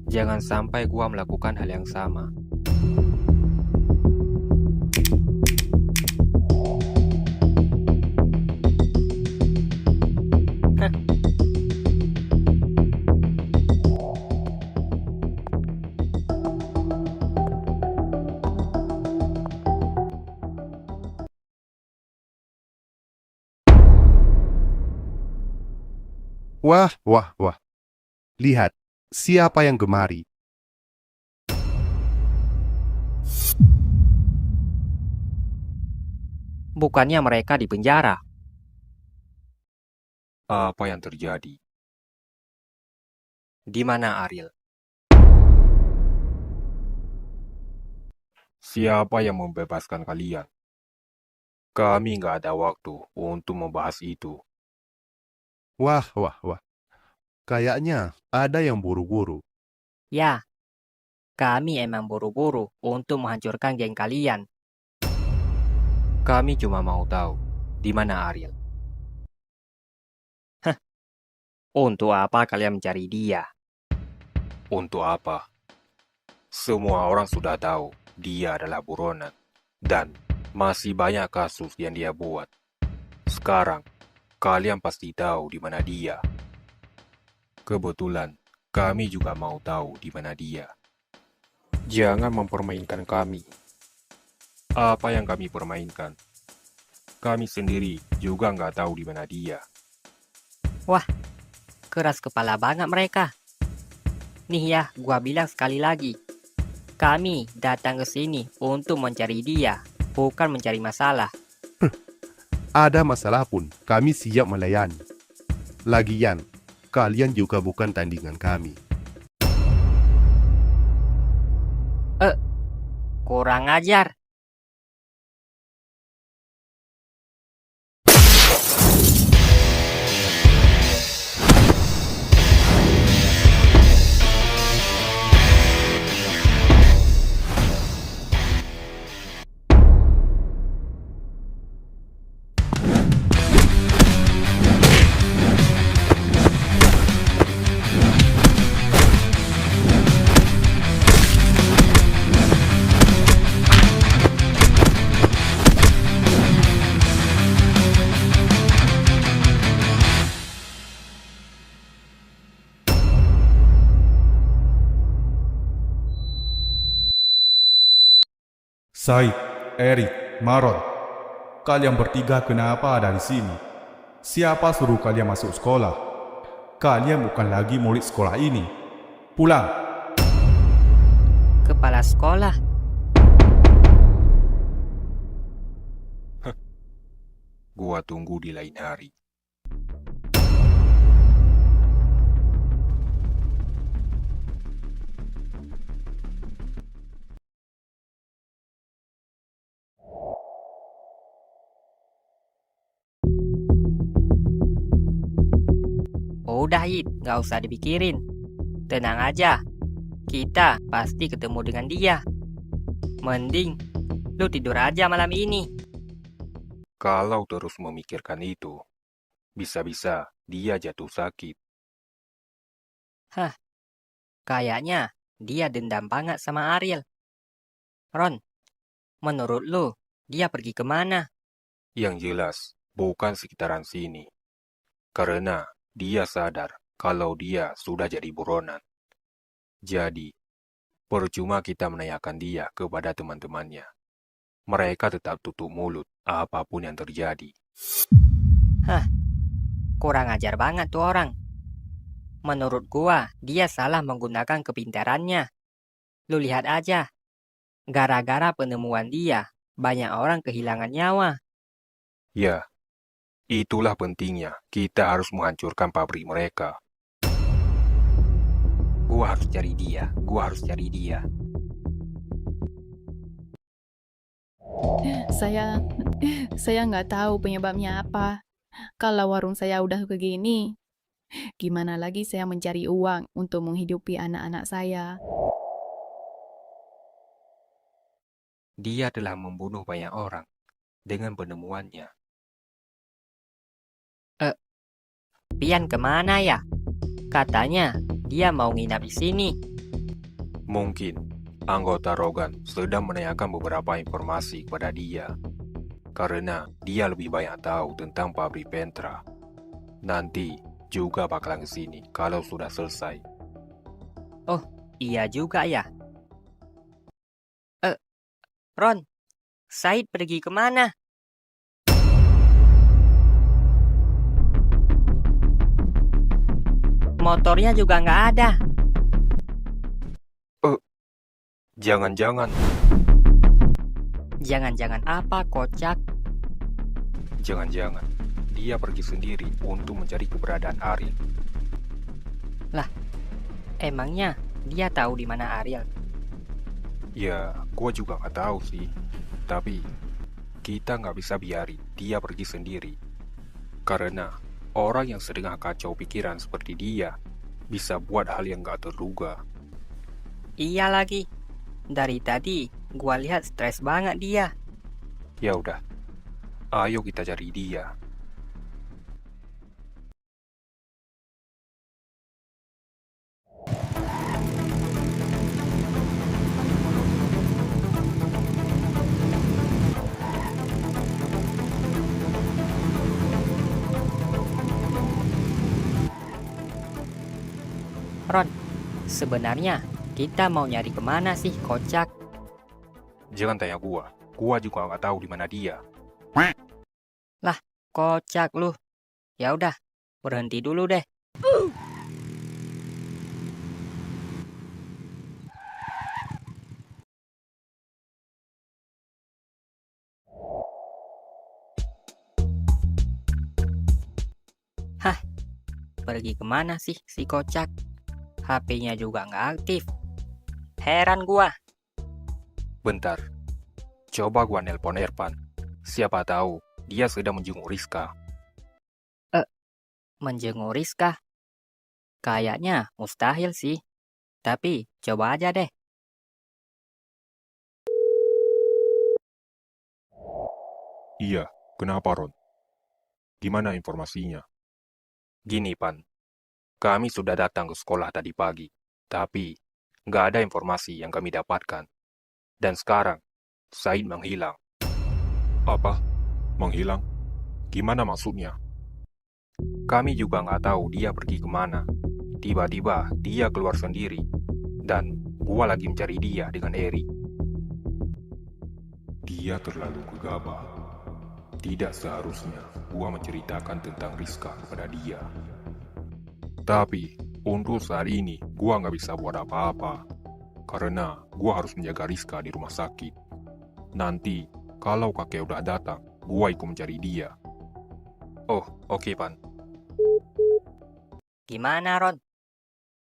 Jangan sampai gua melakukan hal yang sama.
Wah, wah, wah. Lihat, siapa yang gemari?
Bukannya mereka di penjara.
Apa yang terjadi?
Di mana Ariel?
Siapa yang membebaskan kalian? Kami nggak ada waktu untuk membahas itu.
Wah, wah, wah. Kayaknya ada yang buru-buru.
Ya, kami emang buru-buru untuk menghancurkan geng kalian.
Kami cuma mau tahu di mana Ariel.
Untuk apa kalian mencari dia?
Untuk apa? Semua orang sudah tahu dia adalah buronan. Dan masih banyak kasus yang dia buat. Sekarang, kalian pasti tahu di mana dia. Kebetulan, kami juga mau tahu di mana dia. Jangan mempermainkan kami. Apa yang kami permainkan? Kami sendiri juga nggak tahu di mana dia.
Wah, keras kepala banget mereka. Nih ya, gua bilang sekali lagi. Kami datang ke sini untuk mencari dia, bukan mencari masalah.
Ada masalah pun, kami siap melayani. Lagian, kalian juga bukan tandingan kami.
Kurang ajar.
Said, Eric, Maron, kalian bertiga kenapa ada di sini? Siapa suruh kalian masuk sekolah? Kalian bukan lagi murid sekolah ini. Pulang.
Kepala sekolah.
Gua tunggu di lain hari.
Udah, Yit, nggak usah dipikirin. Tenang aja, kita pasti ketemu dengan dia. Mending lu tidur aja malam ini.
Kalau terus memikirkan itu, bisa-bisa dia jatuh sakit.
Hah, kayaknya dia dendam banget sama Ariel. Ron, menurut lu, dia pergi kemana?
Yang jelas, bukan sekitaran sini. Karena dia sadar kalau dia sudah jadi buronan. Jadi, percuma kita menanyakan dia kepada teman-temannya. Mereka tetap tutup mulut apapun yang terjadi.
Hah, kurang ajar banget tuh orang. Menurut gua, dia salah menggunakan kepintarannya. Lu lihat aja, gara-gara penemuan dia, banyak orang kehilangan nyawa.
Ya, itulah pentingnya kita harus menghancurkan pabrik mereka.
Gua harus cari dia.
Saya nggak tahu penyebabnya apa. Kalau warung saya udah begini, gimana lagi saya mencari uang untuk menghidupi anak-anak saya?
Dia telah membunuh banyak orang dengan penemuannya.
Pian kemana ya? Katanya dia mau nginap di sini.
Mungkin anggota Rogan sedang menanyakan beberapa informasi kepada dia. Karena dia lebih banyak tahu tentang pabrik Pentra. Nanti juga bakalan kesini kalau sudah selesai.
Oh, iya juga ya. Ron, Said pergi kemana? Motornya juga nggak ada.
Jangan-jangan.
Jangan-jangan apa, kocak?
Jangan-jangan dia pergi sendiri untuk mencari keberadaan Ariel.
Lah, emangnya dia tahu di mana Ariel?
Ya, gua juga nggak tahu sih. Tapi kita nggak bisa biarin dia pergi sendiri. Karena orang yang sedang kacau pikiran seperti dia bisa buat hal yang nggak terduga.
Iya lagi. Dari tadi gua lihat stres banget dia.
Ya udah, ayo kita cari dia.
Ron, sebenarnya kita mau nyari kemana sih, kocak?
Jangan tanya gua juga nggak tahu di mana dia.
Lah, kocak lu. Ya udah, berhenti dulu deh. Hah, pergi kemana sih si kocak? HP-nya juga nggak aktif. Heran gua.
Bentar, coba gua nelpon Erpan. Siapa tahu dia sedang menjenguk Rizka.
Menjenguk Rizka? Kayaknya mustahil sih. Tapi coba aja deh.
Iya, kenapa Ron? Gimana informasinya? Gini Pan, kami sudah datang ke sekolah tadi pagi, tapi nggak ada informasi yang kami dapatkan. Dan sekarang, Said menghilang. Apa? Menghilang? Gimana maksudnya? Kami juga nggak tahu dia pergi kemana. Tiba-tiba dia keluar sendiri. Dan gua lagi mencari dia dengan Eri. Dia terlalu gegabah. Tidak seharusnya gua menceritakan tentang Rizka kepada dia. Tapi, untuk saat ini, gua nggak bisa buat apa-apa. Karena gua harus menjaga Rizka di rumah sakit. Nanti, kalau kakek udah datang, gua ikut mencari dia. Oh, oke, Pan.
Gimana, Ron?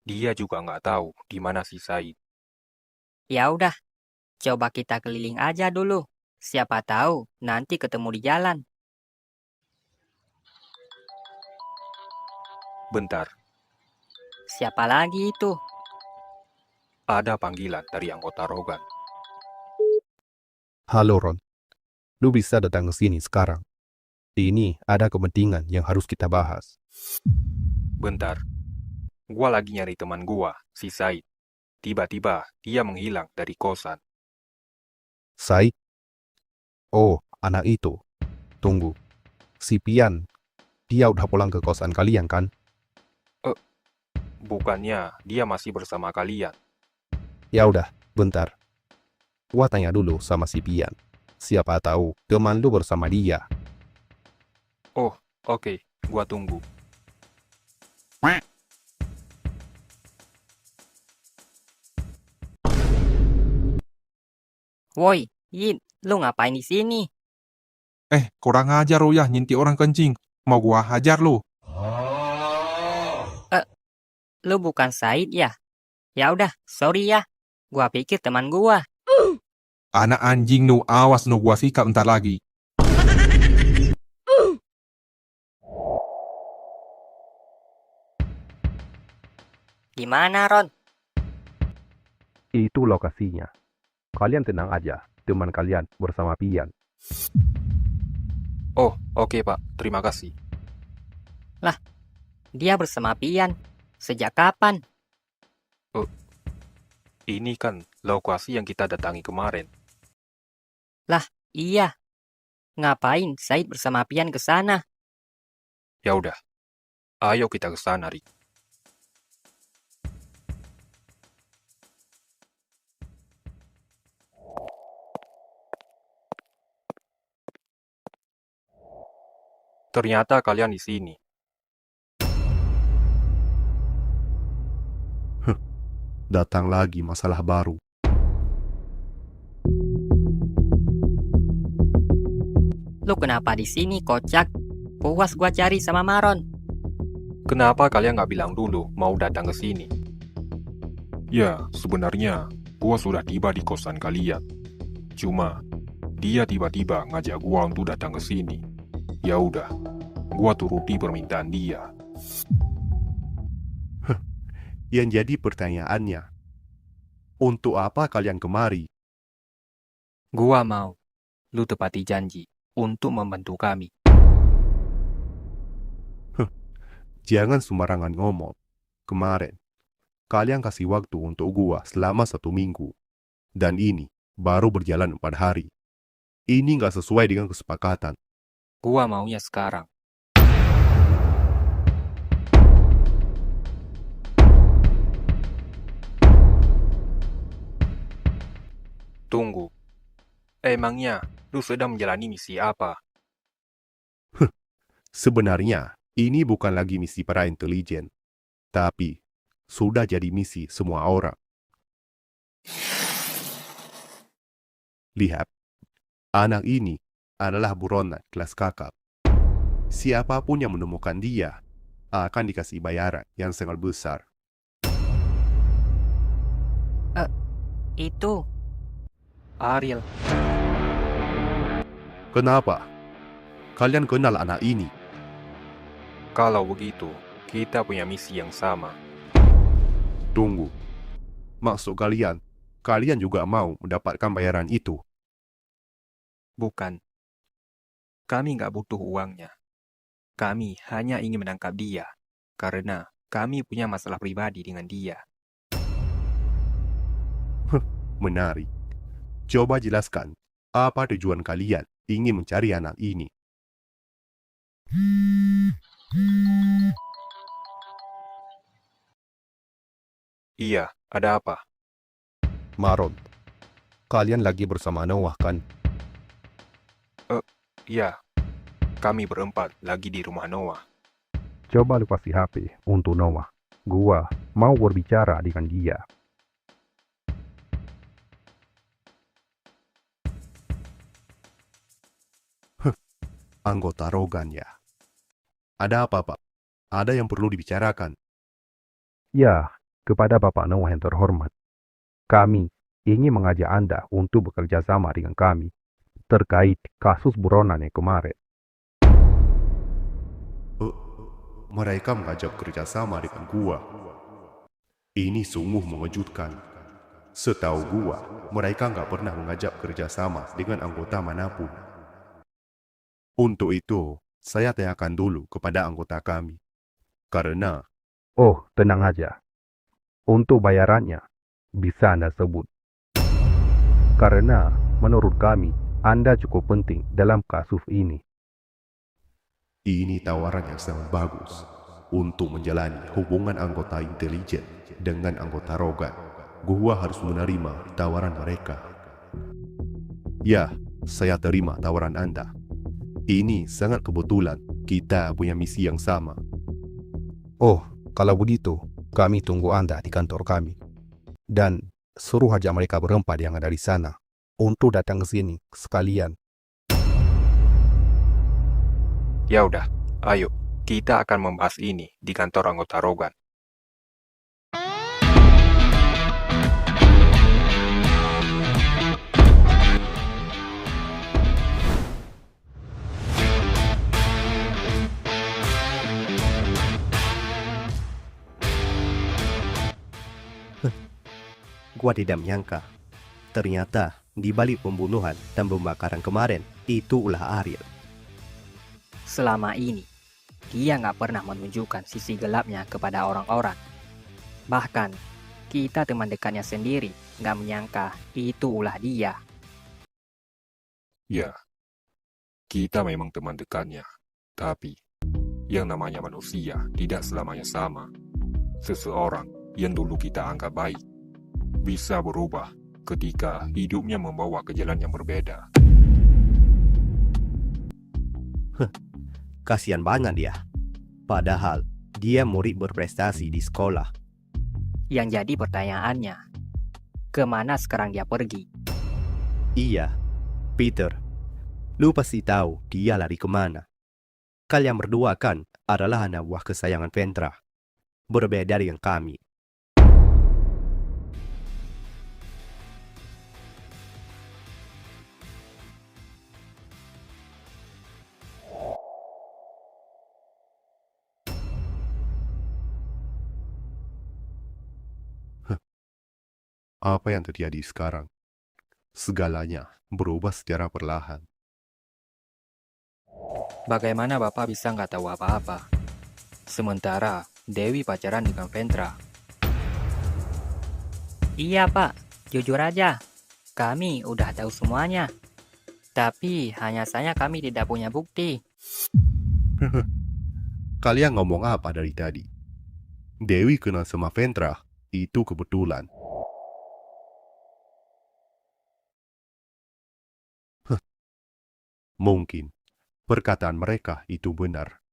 Dia juga nggak tahu di mana si Said.
Ya udah, coba kita keliling aja dulu. Siapa tahu nanti ketemu di jalan.
Bentar,
Siapa lagi itu?
ada panggilan dari anggota Rogan.
Halo Ron, lu bisa datang ke sini sekarang. Ini ada kepentingan yang harus kita bahas.
Bentar, gua lagi nyari teman gua, si Said. Tiba-tiba dia menghilang dari kosan.
Said? Oh, anak itu. Tunggu. Si Pian, dia udah pulang ke kosan kalian kan?
Bukannya dia masih bersama kalian?
Ya udah, bentar. Gua tanya dulu sama si Pian. Siapa tahu teman lu bersama dia.
Oh, oke, gua tunggu.
Woi, Yin, lu ngapain di sini?
Kurang ajar lu ya, nyintik orang kencing. Mau gua hajar lu.
Lu bukan Said ya? Ya udah, sorry ya. Gua pikir teman gua.
Anak anjing nu, awas nu gua sikat bentar lagi.
Gimana, Ron?
Itu lokasinya. Kalian tenang aja, teman kalian bersama Pian.
Oh, oke Pak, terima kasih.
Lah, dia bersama Pian. Sejak kapan?
Ini kan lokasi yang kita datangi kemarin.
Lah, iya. Ngapain Said bersama Pian ke sana?
Ya udah, ayo kita ke sana, Rik. Ternyata kalian di sini.
Datang lagi masalah baru.
Lu kenapa di sini, kocak? Puas gua cari sama Maron.
Kenapa kalian nggak bilang dulu mau datang ke sini? Ya, sebenarnya gua sudah tiba di kosan kalian. Cuma, dia tiba-tiba ngajak gua untuk datang ke sini. Ya udah, gua turuti permintaan dia.
Yang jadi pertanyaannya, untuk apa kalian kemari?
Gua mau lu tepati janji untuk membantu kami.
Jangan sembarangan ngomong. Kemarin, kalian kasih waktu untuk gua selama 1 minggu. Dan ini baru berjalan 4 hari. Ini nggak sesuai dengan kesepakatan.
Gua maunya sekarang.
Tunggu. Emangnya, lu sedang menjalani misi apa?
Sebenarnya, ini bukan lagi misi para intelijen. Tapi, sudah jadi misi semua orang. Lihat, anak ini adalah buronan kelas kakap. Siapapun yang menemukan dia akan dikasih bayaran yang sangat besar.
Itu
Ariel.
Kenapa? Kalian kenal anak ini?
Kalau begitu, kita punya misi yang sama.
Tunggu. Maksud kalian juga mau mendapatkan bayaran itu?
Bukan. Kami nggak butuh uangnya. Kami hanya ingin menangkap dia. Karena kami punya masalah pribadi dengan dia.
Menarik. Coba jelaskan, apa tujuan kalian ingin mencari anak ini?
Iya, ada apa?
Maron, kalian lagi bersama Noah kan?
Ya, kami berempat lagi di rumah Noah.
Coba lu kasih HP untuk Noah. Gua mau berbicara dengan dia.
Anggota Rogan ya. Ada apa, Pak? Ada yang perlu dibicarakan.
Ya, kepada Bapak Noah yang terhormat. Kami ingin mengajak Anda untuk bekerja sama dengan kami terkait kasus buronan yang kemarin.
Mereka mengajak kerjasama dengan gua. Ini sungguh mengejutkan. Setahu gua, mereka nggak pernah mengajak kerjasama dengan anggota manapun. Untuk itu, saya tanyakan dulu kepada anggota kami. Karena...
Oh, tenang aja. Untuk bayarannya, bisa Anda sebut. Karena menurut kami, Anda cukup penting dalam kasus ini.
Ini tawaran yang sangat bagus untuk menjalani hubungan anggota intelijen dengan anggota Rogan. Gua harus menerima tawaran mereka. Ya, saya terima tawaran Anda. Ini sangat kebetulan kita punya misi yang sama.
Oh, kalau begitu, kami tunggu Anda di kantor kami. Dan suruh aja mereka berempat yang ada di sana untuk datang ke sini sekalian.
Ya udah, ayo. Kita akan membahas ini di kantor anggota Rogan.
Gua tidak menyangka. Ternyata di balik pembunuhan dan pembakaran kemarin, itu ulah Ariel.
Selama ini, dia nggak pernah menunjukkan sisi gelapnya kepada orang-orang. Bahkan, kita teman dekatnya sendiri nggak menyangka itu ulah dia.
Ya, kita memang teman dekatnya. Tapi, yang namanya manusia tidak selamanya sama. Seseorang yang dulu kita anggap baik bisa berubah ketika hidupnya membawa ke jalan yang berbeda.
Kasihan banget dia. Padahal dia murid berprestasi di sekolah.
Yang jadi pertanyaannya, kemana sekarang dia pergi?
Iya, Peter. Lu pasti tahu dia lari kemana. Kalian berdua kan adalah anak buah kesayangan Ventra. Berbeda dengan kami.
Apa yang terjadi sekarang? Segalanya berubah secara perlahan.
Bagaimana Bapak bisa nggak tahu apa-apa? Sementara Dewi pacaran dengan Ventra.
Iya Pak, jujur aja. Kami udah tahu semuanya. Tapi hanya saja kami tidak punya bukti.
Kalian ngomong apa dari tadi? Dewi kenal sama Ventra, itu kebetulan. Mungkin perkataan mereka itu benar.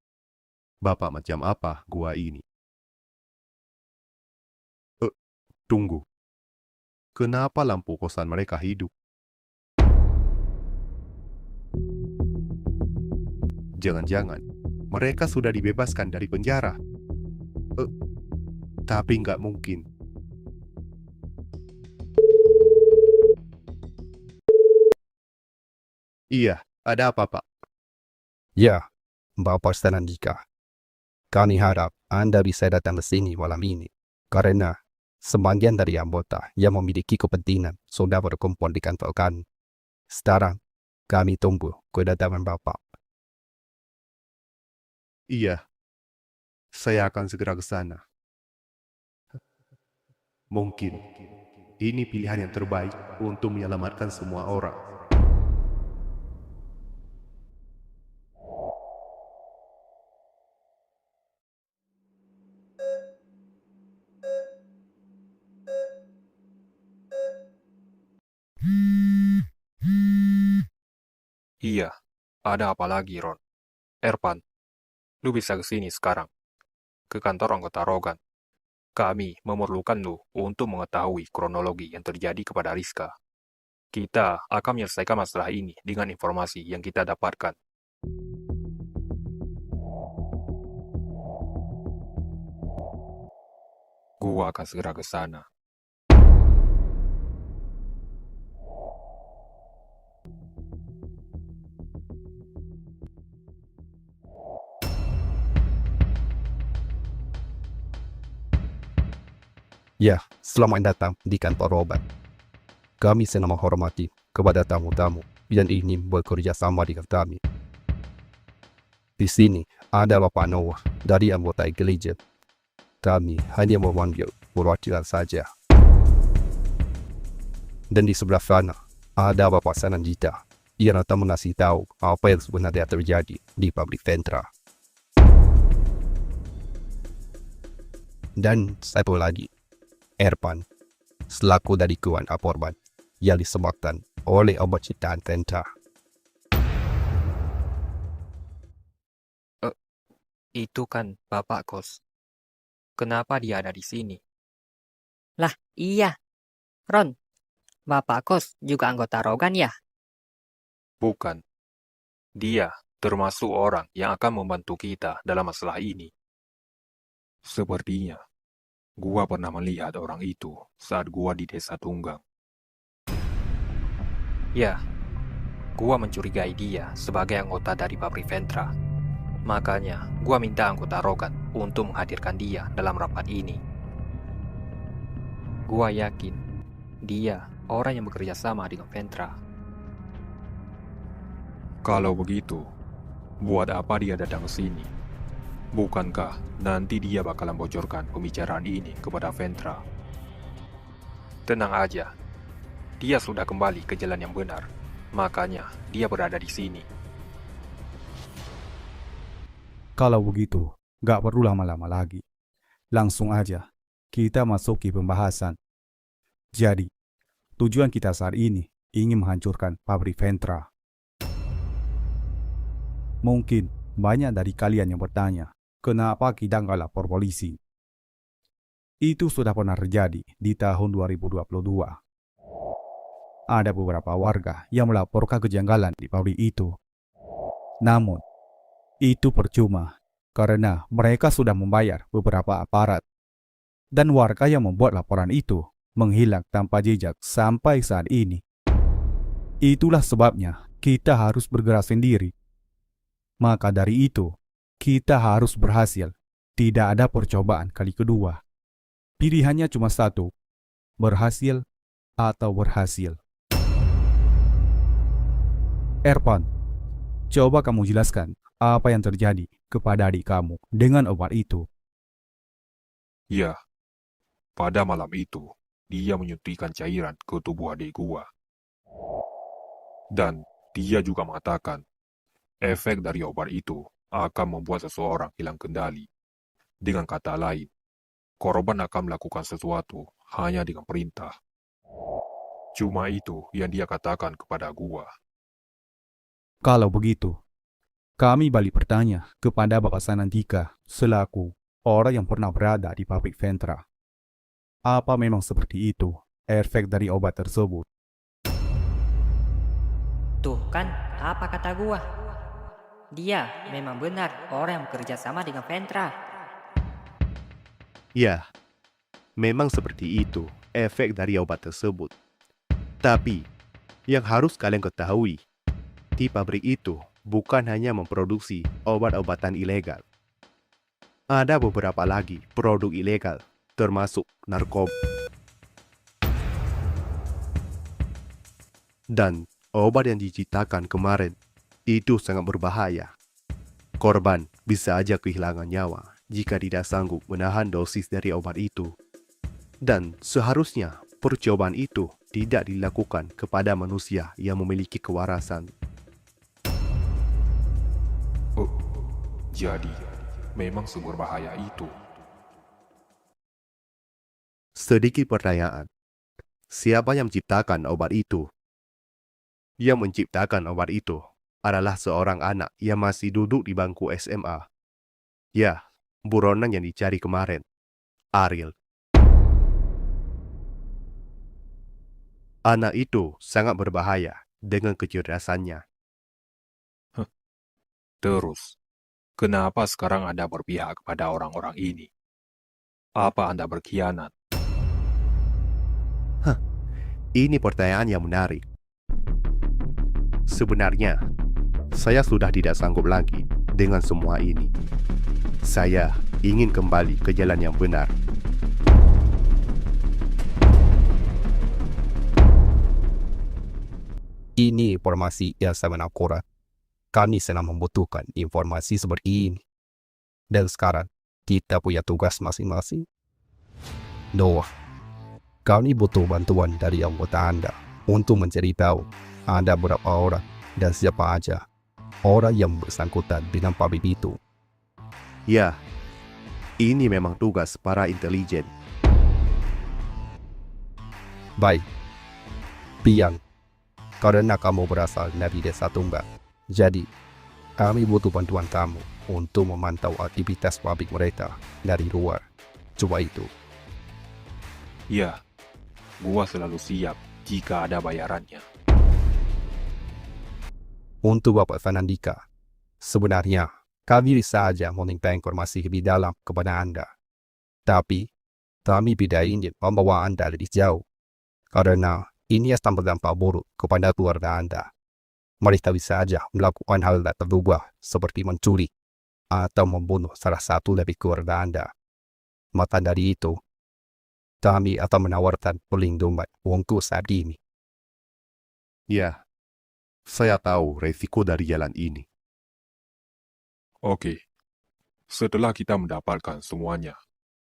Bapak macam apa gua ini? Tunggu. Kenapa lampu kosan mereka hidup? Jangan-jangan mereka sudah dibebaskan dari penjara. Tapi nggak mungkin. Iya, ada apa, Pak?
Ya, Bapak Stanandika. Kami harap Anda bisa datang ke sini malam ini. Karena sebagian dari anggota yang memiliki kepentingan sudah berkumpul di kantor kami. Sekarang, kami tunggu kedatangan Bapak.
Iya, saya akan segera ke sana. Mungkin ini pilihan yang terbaik untuk menyelamatkan semua orang.
Iya, Ada apa lagi, Ron? Erpan, lu bisa ke sini sekarang. Ke kantor anggota Rogan. Kami memerlukan lu untuk mengetahui kronologi yang terjadi kepada Rizka. Kita akan menyelesaikan masalah ini dengan informasi yang kita dapatkan. Gua akan segera ke sana.
Ya, selamat datang di kantor Robert. Kami senang menghormati kepada tamu-tamu yang ingin bekerja sama dengan kami. Di sini ada Bapak Noah dari anggota gereja. Kami hanya memanggil perwakilan saja. Dan di sebelah sana ada Bapak Sananjita yang akan mengasih tahu apa yang sebenarnya terjadi di pabrik Ventra. Dan satu lagi, Erpan, selaku dari Kawan Aporban yang disebabkan oleh obat ciptaan Ventra.
Itu kan Bapak Kos. Kenapa dia ada di sini?
Lah, iya. Ron, Bapak Kos juga anggota Rogan ya?
Bukan. Dia termasuk orang yang akan membantu kita dalam masalah ini. Sepertinya, gua pernah melihat orang itu saat gua di Desa Tunggang.
Ya, gua mencurigai dia sebagai anggota dari pabrik Ventra. Makanya, gua minta anggota Rogan untuk menghadirkan dia dalam rapat ini. Gua yakin, dia orang yang bekerja sama dengan Ventra.
Kalau begitu, buat apa dia datang ke sini? Bukankah nanti dia bakalan bocorkan pembicaraan ini kepada Ventra? Tenang aja, dia sudah kembali ke jalan yang benar. Makanya, dia berada di sini.
Kalau begitu, gak perlu lama-lama lagi. Langsung aja, kita masuki pembahasan. Jadi, tujuan kita saat ini ingin menghancurkan pabrik Ventra. Mungkin banyak dari kalian yang bertanya, kenapa kita nggak lapor polisi? Itu sudah pernah terjadi di tahun 2022. Ada beberapa warga yang melaporkan kejanggalan di pabrik itu. Namun, itu percuma karena mereka sudah membayar beberapa aparat. Dan warga yang membuat laporan itu menghilang tanpa jejak sampai saat ini. Itulah sebabnya kita harus bergerak sendiri. Maka dari itu, kita harus berhasil. Tidak ada percobaan kali kedua. Pilihannya cuma satu, berhasil atau berhasil. Erpan, coba kamu jelaskan apa yang terjadi kepada adik kamu dengan obat itu.
Ya, pada malam itu, dia menyuntikkan cairan ke tubuh adik gua. Dan dia juga mengatakan, efek dari obat itu akan membuat seseorang hilang kendali. Dengan kata lain, korban akan melakukan sesuatu hanya dengan perintah. Cuma itu yang dia katakan kepada gua.
Kalau begitu, kami balik bertanya kepada Bapak Sanantika selaku orang yang pernah berada di pabrik Ventra. Apa memang seperti itu efek dari obat tersebut?
Tuh kan, apa kata gua? Dia memang benar orang yang bekerja sama dengan Ventra.
Ya, memang seperti itu efek dari obat tersebut. Tapi, yang harus kalian ketahui, di pabrik itu bukan hanya memproduksi obat-obatan ilegal. Ada beberapa lagi produk ilegal, termasuk narkoba. Dan obat yang diciptakan kemarin itu sangat berbahaya. Korban bisa aja kehilangan nyawa jika tidak sanggup menahan dosis dari obat itu. Dan seharusnya percobaan itu tidak dilakukan kepada manusia yang memiliki kewarasan.
Oh, jadi memang seberbahaya itu.
Sedikit pertanyaan. Siapa yang menciptakan obat itu? Yang menciptakan obat itu adalah seorang anak yang masih duduk di bangku SMA. Ya, buronan yang dicari kemarin, Ariel. Anak itu sangat berbahaya dengan kecerdasannya.
Terus, kenapa sekarang Anda berpihak kepada orang-orang ini? Apa Anda berkhianat?
Ini pertanyaan yang menarik. Sebenarnya, saya sudah tidak sanggup lagi dengan semua ini. Saya ingin kembali ke jalan yang benar. Ini informasi yang sangat akurat. Kami sedang membutuhkan informasi seperti ini. Dan sekarang, kita punya tugas masing-masing. Noah, kami butuh bantuan dari anggota Anda untuk mencari tahu ada berapa orang dan siapa aja orang yang bersangkutan dengan pabrik itu. Ya, ini memang tugas para intelijen. Baik, Pian, karena kamu berasal dari desa Tunggak, jadi kami butuh bantuan kamu untuk memantau aktivitas pabrik mereka dari luar. Coba itu.
Ya, gua selalu siap jika ada bayarannya.
Untuk Bapak Fernandika, sebenarnya kami bisa saja meminta informasi lebih dalam kepada Anda. Tapi, kami tidak ingin membawa Anda lebih jauh, karena ini akan berdampak buruk kepada keluarga Anda. Mereka bisa saja melakukan hal tak terduga seperti mencuri atau membunuh salah satu dari keluarga Anda. Maka dari itu, kami akan menawarkan perlindungan untuk saat ini. Ya, saya tahu resiko dari jalan ini.
Oke, setelah kita mendapatkan semuanya,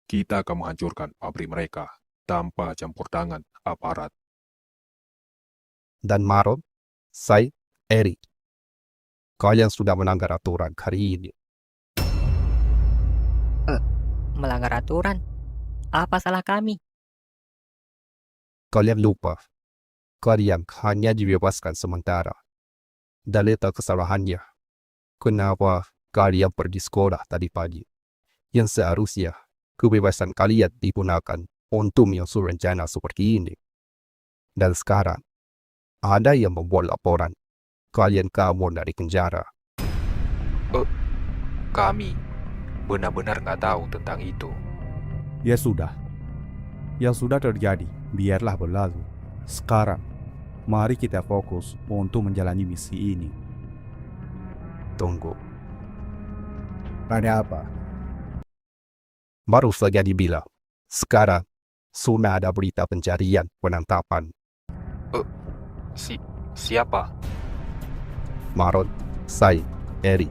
kita akan menghancurkan pabrik mereka tanpa campur tangan aparat.
Dan Maron, saya, Eric, kalian sudah melanggar aturan hari ini.
Melanggar aturan? Apa salah kami?
Kalian lupa, kalian hanya dibebaskan sementara. Dalil kesalahannya, kenapa kalian pergi sekolah tadi pagi? Yang seharusnya kebebasan kalian digunakan untuk menyusun rencana seperti ini. Dan sekarang, ada yang membuat laporan. Kalian kabur dari penjara.
Kami benar-benar nggak tahu tentang itu.
Ya sudah. Yang sudah terjadi, biarlah berlalu. Sekarang, mari kita fokus untuk menjalani misi ini.
Tunggu.
Ada apa?
Baru saja dibilang. Sekarang, sudah ada berita pencarian penangkapan.
Siapa?
Maron, saya, Eric.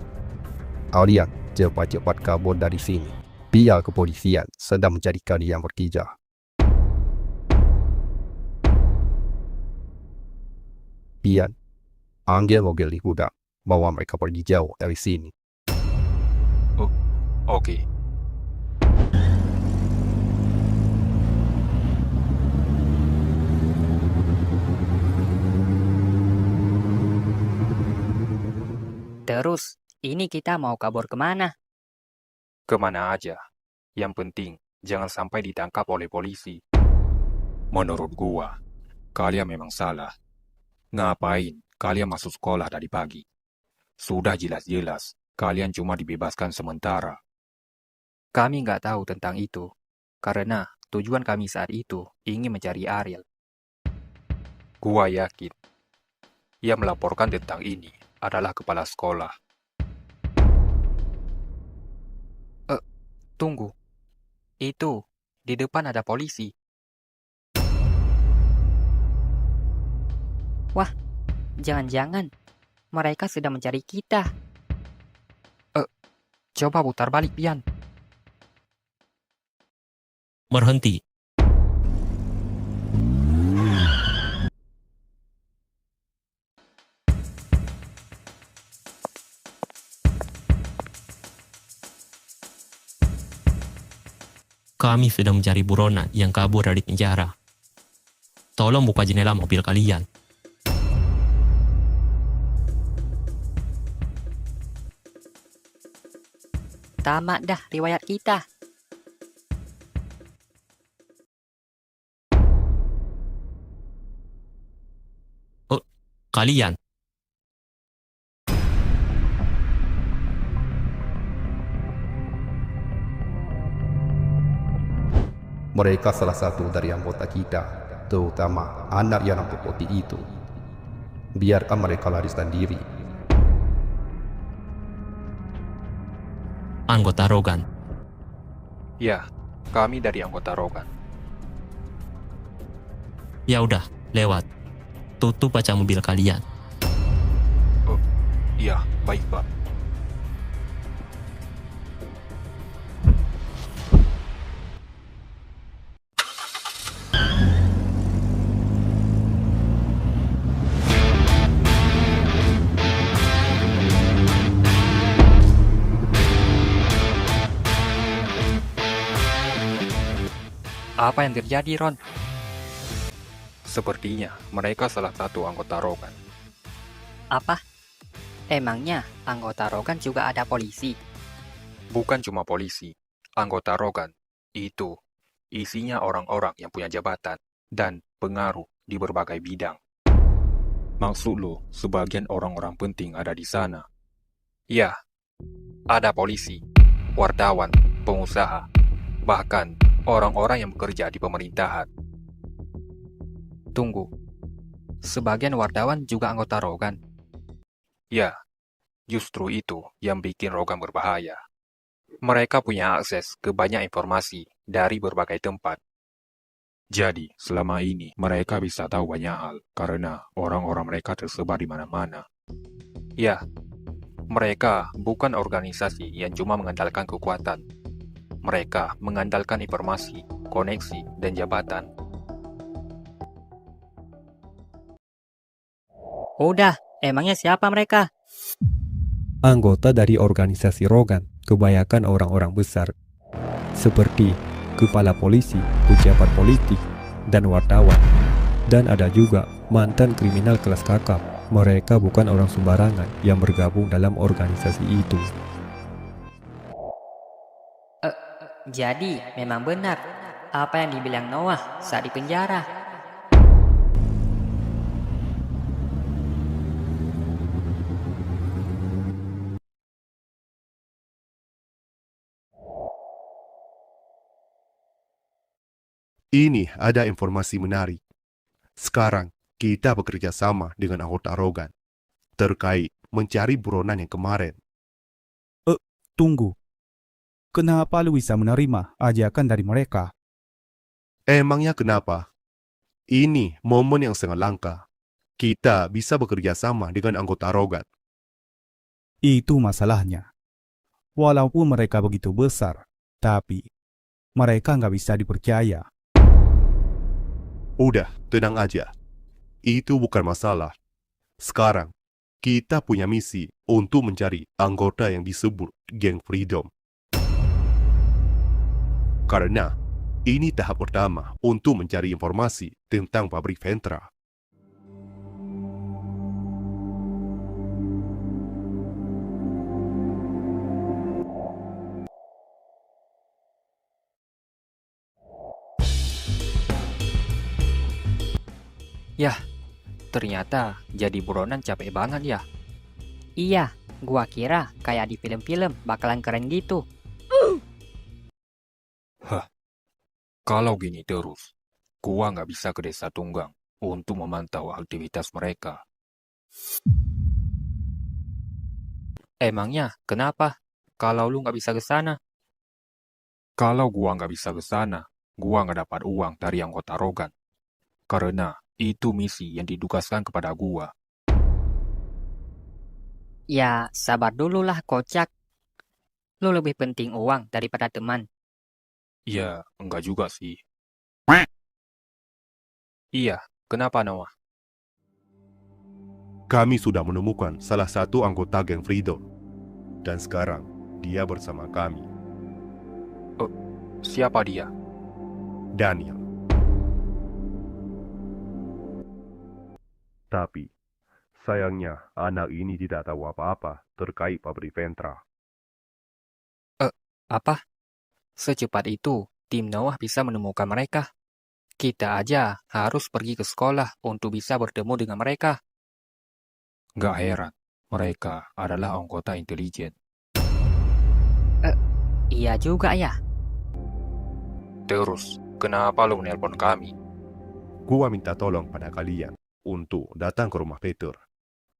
Kalian cepat-cepat kabur dari sini. Biar kepolisian sedang mencari kalian bertiga. Pian, ambil mobil di gudang. Bawa mereka pergi jauh dari sini.
Oke.
Terus, ini kita mau kabur kemana?
Kemana aja. Yang penting, jangan sampai ditangkap oleh polisi. Menurut gua, kalian memang salah. Ngapain kalian masuk sekolah dari pagi? Sudah jelas-jelas, kalian cuma dibebaskan sementara. Kami nggak tahu tentang itu, karena tujuan kami saat itu ingin mencari Ariel. Gua yakin, yang melaporkan tentang ini adalah kepala sekolah. Tunggu. Itu, di depan ada polisi.
Wah, jangan-jangan mereka sedang mencari kita.
Coba putar balik, Pian.
Berhenti. Kami sedang mencari buronan yang kabur dari penjara. Tolong buka jendela mobil kalian.
Tamat dah riwayat kita.
Oh, kalian?
Mereka salah satu dari anggota kita, terutama anak yang rambut putih itu. Biarkan mereka lari sendiri.
Anggota Rogan.
Ya, kami dari anggota Rogan.
Ya udah, lewat. Tutup kaca mobil kalian.
Iya, baik Pak.
Apa yang terjadi, Ron?
Sepertinya mereka salah satu anggota Rogan.
Apa? Emangnya anggota Rogan juga ada polisi?
Bukan cuma polisi, anggota Rogan itu isinya orang-orang yang punya jabatan dan pengaruh di berbagai bidang. Maksud lo, sebagian orang-orang penting ada di sana? Ya, ada polisi, wartawan, pengusaha, bahkan orang-orang yang bekerja di pemerintahan.
Tunggu, sebagian wartawan juga anggota Rogan.
Ya, justru itu yang bikin Rogan berbahaya. Mereka punya akses ke banyak informasi dari berbagai tempat. Jadi, selama ini mereka bisa tahu banyak hal karena orang-orang mereka tersebar di mana-mana. Ya, mereka bukan organisasi yang cuma mengandalkan kekuatan. Mereka mengandalkan informasi, koneksi, dan jabatan.
Udah, emangnya siapa mereka?
Anggota dari organisasi Rogan, kebanyakan orang-orang besar, seperti kepala polisi, pejabat politik, dan wartawan. Dan ada juga mantan kriminal kelas kakap. Mereka bukan orang sembarangan yang bergabung dalam organisasi itu.
Jadi, memang benar apa yang dibilang Noah saat di penjara.
Ini ada informasi menarik. Sekarang kita bekerja sama dengan anggota Rogan terkait mencari buronan yang kemarin.
Tunggu. Kenapa lu bisa menerima ajakan dari mereka?
Emangnya kenapa? Ini momen yang sangat langka. Kita bisa bekerja sama dengan anggota Rogan.
Itu masalahnya. Walaupun mereka begitu besar, tapi mereka nggak bisa dipercaya.
Udah, tenang aja. Itu bukan masalah. Sekarang, kita punya misi untuk mencari anggota yang disebut Geng Freedom. Karena ini tahap pertama untuk mencari informasi tentang pabrik Ventra.
Yah, ternyata jadi buronan capek banget ya.
Iya, gua kira kayak di film-film bakalan keren gitu.
Hah, kalau gini terus, gua nggak bisa ke Desa Tunggang untuk memantau aktivitas mereka.
Emangnya kenapa kalau lu nggak bisa ke sana?
Kalau gua nggak bisa ke sana, gua nggak dapat uang dari anggota Rogan. Karena itu misi yang ditugaskan kepada gua.
Ya, sabar dulu lah, kocak. Lu lebih penting uang daripada teman.
Ya, enggak juga sih. Iya, kenapa Noah?
Kami sudah menemukan salah satu anggota Geng Freedom. Dan sekarang, dia bersama kami.
Siapa dia?
Daniel. Tapi, sayangnya anak ini tidak tahu apa-apa terkait pabrik Ventra.
Apa? Secepat itu, tim Noah bisa menemukan mereka. Kita aja harus pergi ke sekolah untuk bisa bertemu dengan mereka.
Gak heran, mereka adalah anggota intelijen.
Iya juga ya.
Terus, kenapa lo menelpon kami?
Gua minta tolong pada kalian untuk datang ke rumah Peter.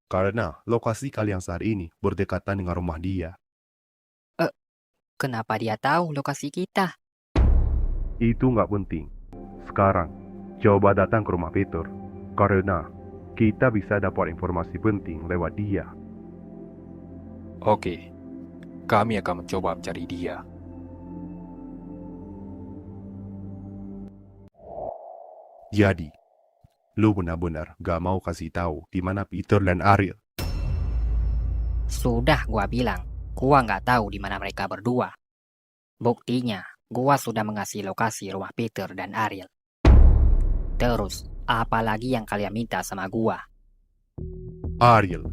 Karena lokasi kalian saat ini berdekatan dengan rumah dia.
Kenapa dia tahu lokasi kita?
Itu nggak penting. Sekarang, coba datang ke rumah Peter. Karena kita bisa dapat informasi penting lewat dia.
Oke, kami akan mencoba mencari dia.
Jadi, lu benar-benar gak mau kasih tahu di mana Peter dan Ariel.
Sudah gua bilang, gua nggak tahu di mana mereka berdua. Buktinya, gua sudah mengasih lokasi rumah Peter dan Ariel. Terus, apa lagi yang kalian minta sama gua?
Ariel,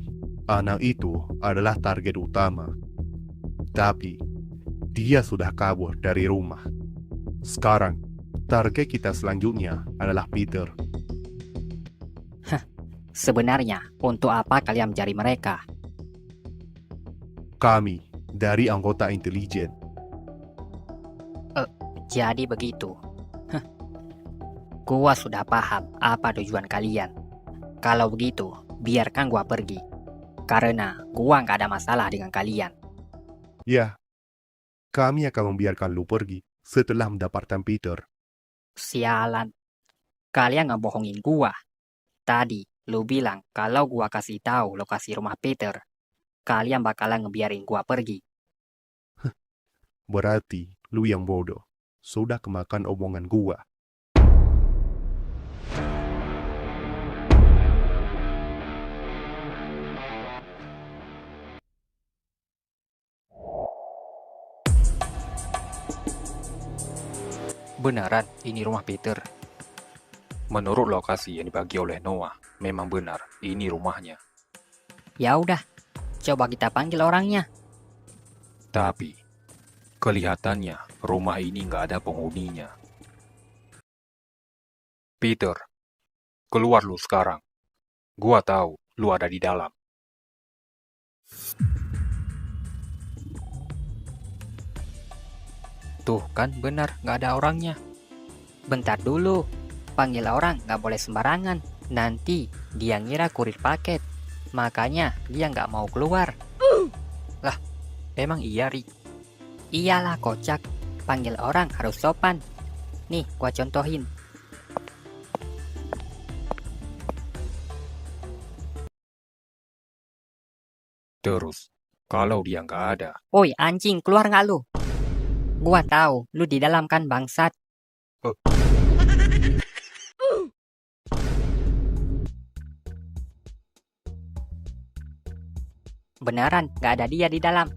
anak itu adalah target utama. Tapi, dia sudah kabur dari rumah. Sekarang, target kita selanjutnya adalah Peter.
Sebenarnya, untuk apa kalian mencari mereka?
Kami dari anggota intelijen.
Jadi begitu. Gua sudah paham apa tujuan kalian. Kalau begitu, biarkan gua pergi. Karena gua nggak ada masalah dengan kalian.
Ya, kami akan membiarkan lu pergi setelah mendapatkan Peter.
Sialan. Kalian ngebohongin gua. Tadi, lu bilang kalau gua kasih tahu lokasi rumah Peter, kalian bakalan ngebiarin gua pergi.
Berarti lu yang bodoh. Sudah kemakan omongan gua.
Beneran, ini rumah Peter.
Menurut lokasi yang dibagi oleh Noah, memang benar ini rumahnya.
Ya udah, coba kita panggil orangnya.
Tapi, kelihatannya rumah ini nggak ada penghuninya. Peter, keluar lu sekarang. Gua tahu lu ada di dalam.
Tuh kan benar, nggak ada orangnya.
Bentar dulu, panggil orang nggak boleh sembarangan. Nanti dia ngira kurir paket. Makanya dia nggak mau keluar.
Lah, emang iya, Ri?
Iyalah kocak, panggil orang harus sopan. Nih, gua contohin.
Terus, kalau dia nggak ada,
Woi anjing, keluar nggak lu? Gua tahu, lu di dalam kan bangsat. Beneran, nggak ada dia di dalam.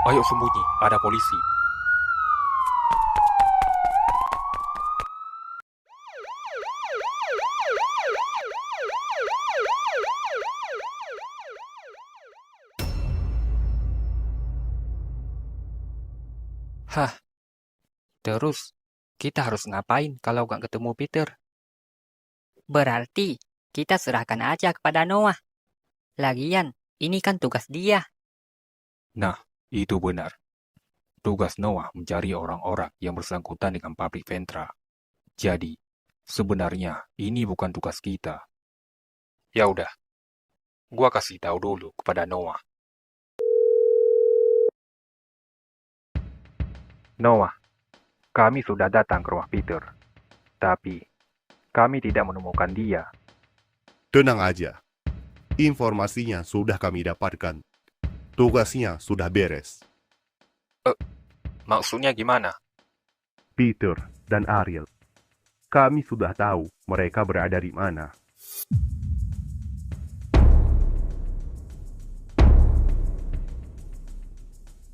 ayo sembunyi, ada polisi.
Hah, terus kita harus ngapain kalau nggak ketemu Peter?
Berarti kita serahkan aja kepada Noah. Lagian, ini kan tugas dia.
Nah, itu benar. Tugas Noah mencari orang-orang yang bersangkutan dengan pabrik Ventra. Jadi, sebenarnya ini bukan tugas kita. Ya udah, gua kasih tahu dulu kepada Noah. Noah, kami sudah datang ke rumah Peter. Tapi, kami tidak menemukan dia.
Tenang aja. Informasinya sudah kami dapatkan. Tugasnya sudah beres.
Maksudnya gimana?
Peter dan Ariel. Kami sudah tahu mereka berada di mana.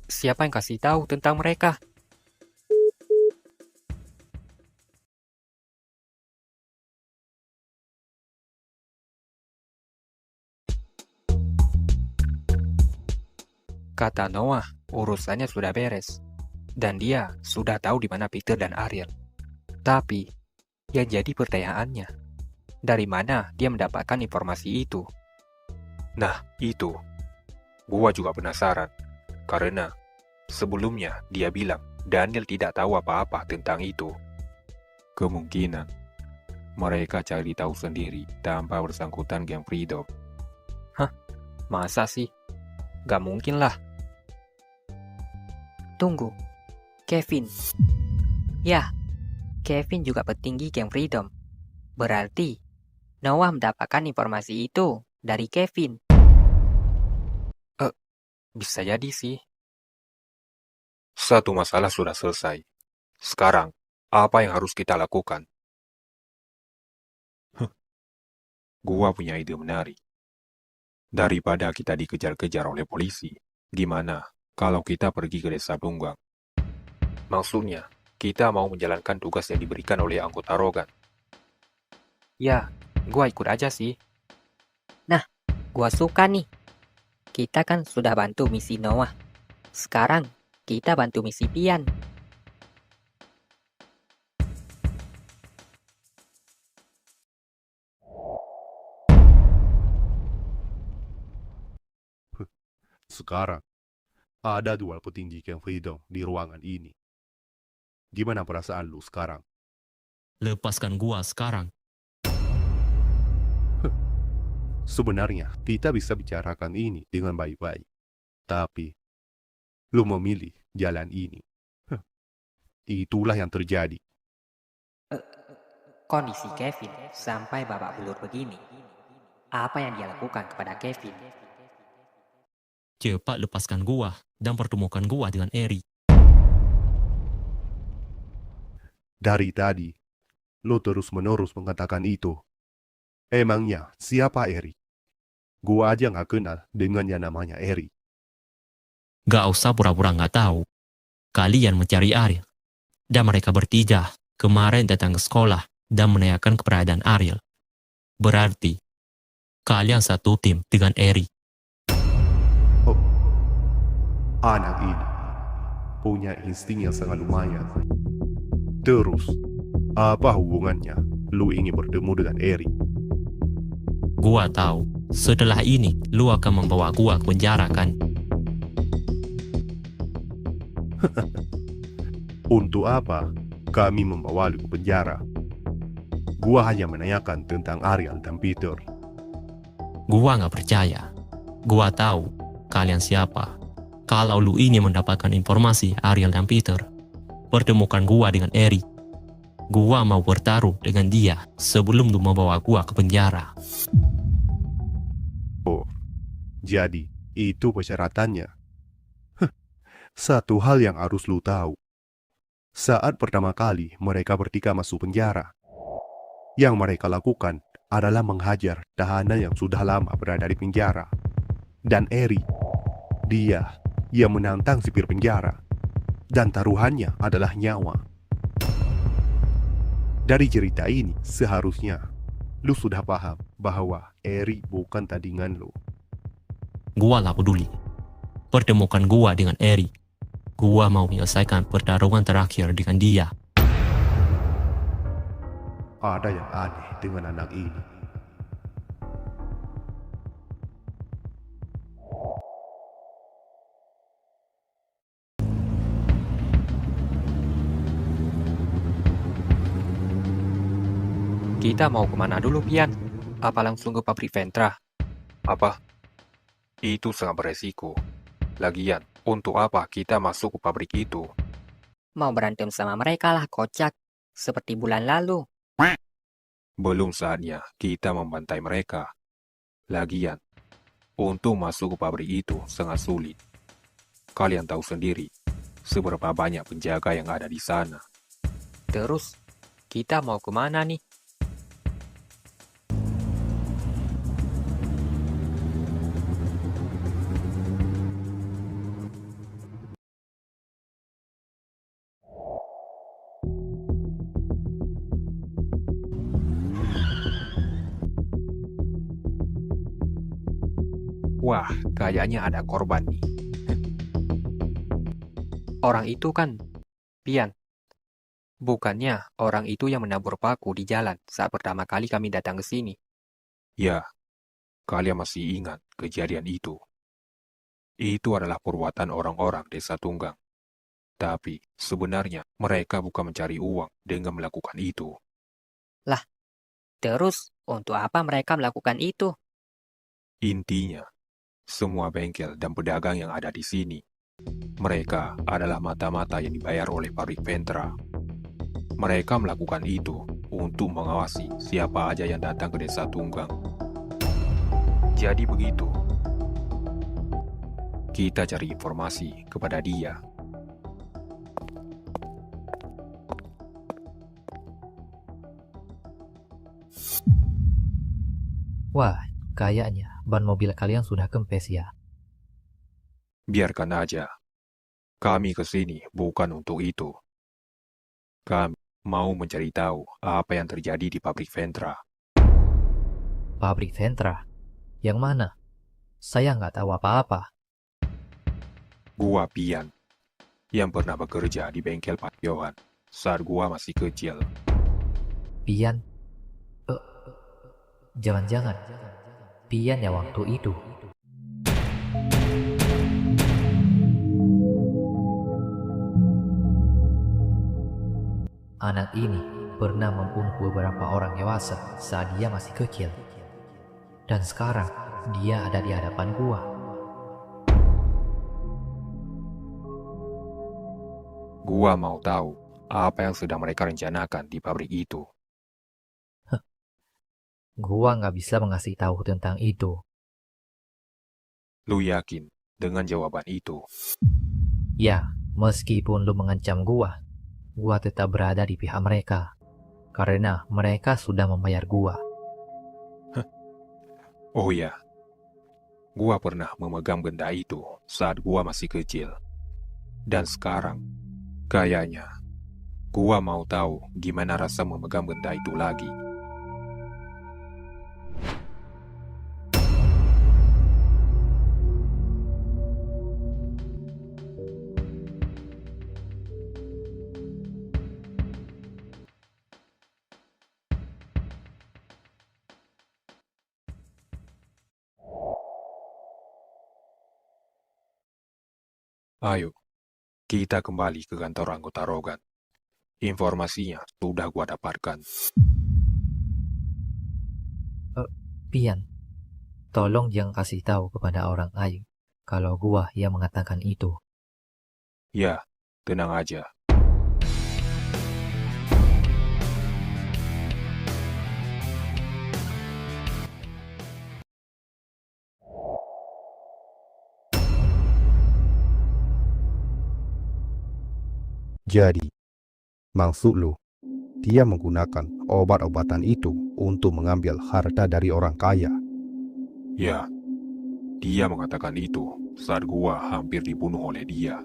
Siapa yang kasih tahu tentang mereka? Kata Noah, urusannya sudah beres. Dan dia sudah tahu di mana Peter dan Ariel. Tapi, yang jadi pertanyaannya, dari mana dia mendapatkan informasi itu?
Nah, itu. Gua juga penasaran. Karena sebelumnya dia bilang Daniel tidak tahu apa-apa tentang itu. Kemungkinan mereka cari tahu sendiri tanpa bersangkutan geng Freedom.
Hah? Masa sih? Gak mungkin lah.
Tunggu, Kevin. Ya, Kevin juga petinggi geng Freedom. Berarti Noah mendapatkan informasi itu dari Kevin.
Bisa jadi sih.
Satu masalah sudah selesai. Sekarang, apa yang harus kita lakukan? Gua punya ide menarik. Daripada kita dikejar-kejar oleh polisi, gimana kalau kita pergi ke desa Tunggang? Maksudnya, kita mau menjalankan tugas yang diberikan oleh anggota Rogan.
Ya, gua ikut aja sih.
Nah, gua suka nih. Kita kan sudah bantu misi Noah. Sekarang, kita bantu misi Pian.
Sekarang, ada dua petinggi geng Freedom di ruangan ini. Gimana perasaan lu sekarang?
Lepaskan gua sekarang.
Sebenarnya, kita bisa bicarakan ini dengan baik-baik. Tapi, lu memilih jalan ini. Itulah yang terjadi.
Kondisi Kevin sampai babak belur begini. Apa yang dia lakukan kepada Kevin?
Cepat lepaskan gua dan pertemukan gua dengan Eri.
Dari tadi, lu terus-menerus mengatakan itu. Emangnya siapa Eri? Gua aja nggak kenal dengan yang namanya Eri.
Gak usah pura-pura nggak tahu. Kalian mencari Ariel. Dan mereka bertiga kemarin datang ke sekolah dan menanyakan keberadaan Ariel. Berarti, kalian satu tim dengan Eri.
Oh, anak ini punya insting yang sangat lumayan. Terus, apa hubungannya lu ingin bertemu dengan Eri?
Gua tahu, setelah ini lu akan membawa gua ke penjara kan?
Untuk apa kami membawa lu ke penjara? Gua hanya menanyakan tentang Ariel dan Peter.
Gua nggak percaya. Gua tahu kalian siapa. Kalau lu ini mendapatkan informasi Ariel dan Peter, pertemukan gua dengan Eri. Gua mau bertaruh dengan dia sebelum lu membawa gua ke penjara.
Oh, jadi itu persyaratannya. Satu hal yang harus lu tahu. Saat pertama kali mereka bertiga masuk penjara, yang mereka lakukan adalah menghajar tahanan yang sudah lama berada di penjara. Dan Eri, dia yang menantang sipir penjara. Dan taruhannya adalah nyawa. Dari cerita ini, seharusnya lu sudah paham bahwa Eri bukan tandingan lu.
Gua lah peduli. Pertemukan gua dengan Eri. Gua mau menyelesaikan pertarungan terakhir dengan dia.
Ada yang aneh dengan anak ini.
Kita mau kemana dulu, Pian? Apa langsung ke pabrik Ventra?
Apa? Itu sangat beresiko. Lagian, untuk apa kita masuk ke pabrik itu?
Mau berantem sama mereka lah, kocak. Seperti bulan lalu.
Belum saatnya kita membantai mereka. Lagian, untuk masuk ke pabrik itu sangat sulit. Kalian tahu sendiri, seberapa banyak penjaga yang ada di sana.
Terus, kita mau kemana nih?
Wah, kayaknya ada korban nih.
orang itu kan Pian. Bukannya orang itu yang menabur paku di jalan saat pertama kali kami datang ke sini.
Ya, kalian masih ingat kejadian itu. Itu adalah perbuatan orang-orang Desa Tunggang. Tapi sebenarnya mereka bukan mencari uang dengan melakukan itu.
Lah, terus untuk apa mereka melakukan itu?
Intinya, semua bengkel dan pedagang yang ada di sini, mereka adalah mata-mata yang dibayar oleh pabrik Ventra. Mereka melakukan itu untuk mengawasi siapa aja yang datang ke Desa Tunggang. Jadi begitu. Kita cari informasi kepada dia.
Wah, kayaknya ban mobil kalian sudah kempes ya.
Biarkan aja. Kami ke sini bukan untuk itu. Kami mau mencari tahu apa yang terjadi di pabrik Ventra.
Pabrik Ventra? Yang mana? Saya nggak tahu apa-apa.
Gua Pian, yang pernah bekerja di bengkel Pak Yohan saat gua masih kecil.
Pian? Jangan-jangan Pian yang waktu itu. Anak ini pernah membunuh beberapa orang dewasa saat dia masih kecil. Dan sekarang dia ada di hadapan gua.
Gua mau tahu apa yang sedang mereka rencanakan di pabrik itu.
Gua nggak bisa mengasih tahu tentang itu.
Lu yakin dengan jawaban itu?
Ya, meskipun lu mengancam gua tetap berada di pihak mereka. Karena mereka sudah membayar gua.
Oh ya, gua pernah memegang benda itu saat gua masih kecil. Dan sekarang, kayaknya, gua mau tahu gimana rasa memegang benda itu lagi. Ayo, kita kembali ke kantor anggota Rogan. Informasinya sudah gua dapatkan.
Pian, tolong jangan kasih tahu kepada orang lain kalau gua yang mengatakan itu.
Ya, tenang aja.
Jadi, maksud lu, dia menggunakan obat-obatan itu untuk mengambil harta dari orang kaya.
Ya, dia mengatakan itu saat gua hampir dibunuh oleh dia.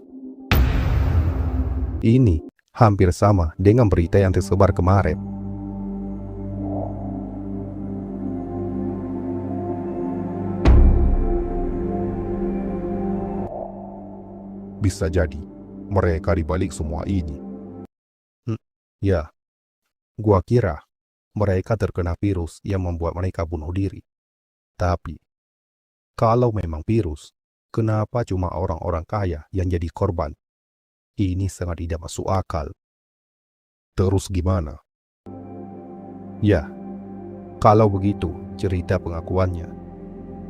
Ini hampir sama dengan berita yang tersebar kemarin. Bisa jadi mereka di balik semua ini. Ya, gua kira mereka terkena virus yang membuat mereka bunuh diri. Tapi, kalau memang virus, kenapa cuma orang-orang kaya yang jadi korban? Ini sangat tidak masuk akal. Terus gimana? Ya, kalau begitu cerita pengakuannya,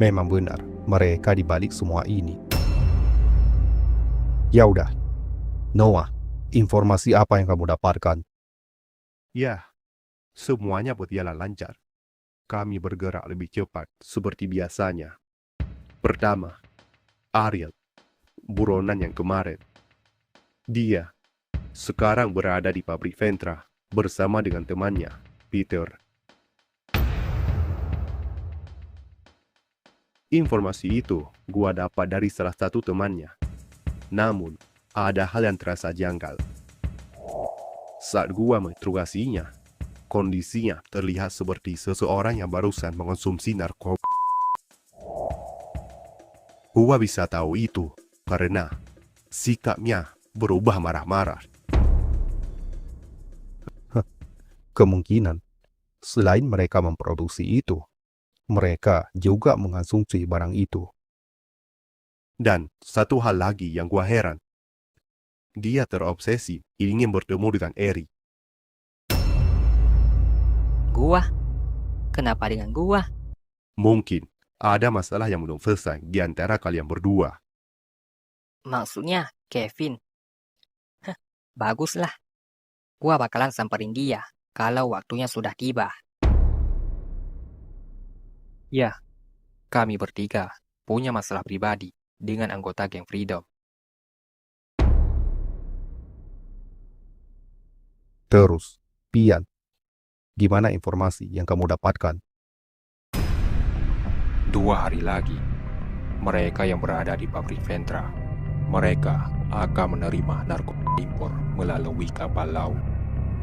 memang benar mereka di balik semua ini. Ya udah, Noah, informasi apa yang kamu dapatkan?
Ya, semuanya berjalan lancar. Kami bergerak lebih cepat seperti biasanya. Pertama, Ariel, buronan yang kemarin. Dia sekarang berada di pabrik Ventra bersama dengan temannya, Peter. Informasi itu gua dapat dari salah satu temannya. Namun, ada hal yang terasa janggal. Saat gua menginterogasinya, kondisinya terlihat seperti seseorang yang barusan mengonsumsi narkoba. Gua bisa tahu itu karena sikapnya
berubah marah-marah.
Kemungkinan, selain mereka memproduksi itu, mereka juga mengonsumsi barang itu.
Dan satu hal lagi yang gua heran. Dia terobsesi ingin bertemu dengan Eri.
Gua? Kenapa dengan gua?
Mungkin ada masalah yang belum selesai di antara kalian berdua.
Maksudnya Kevin? Baguslah. Gua bakalan samperin dia kalau waktunya sudah tiba.
Ya, kami bertiga punya masalah pribadi dengan anggota geng Freedom.
Terus, Pian, gimana informasi yang kamu dapatkan?
2 hari lagi, mereka yang berada di pabrik Ventra, mereka akan menerima narkoba impor melalui kapal laut.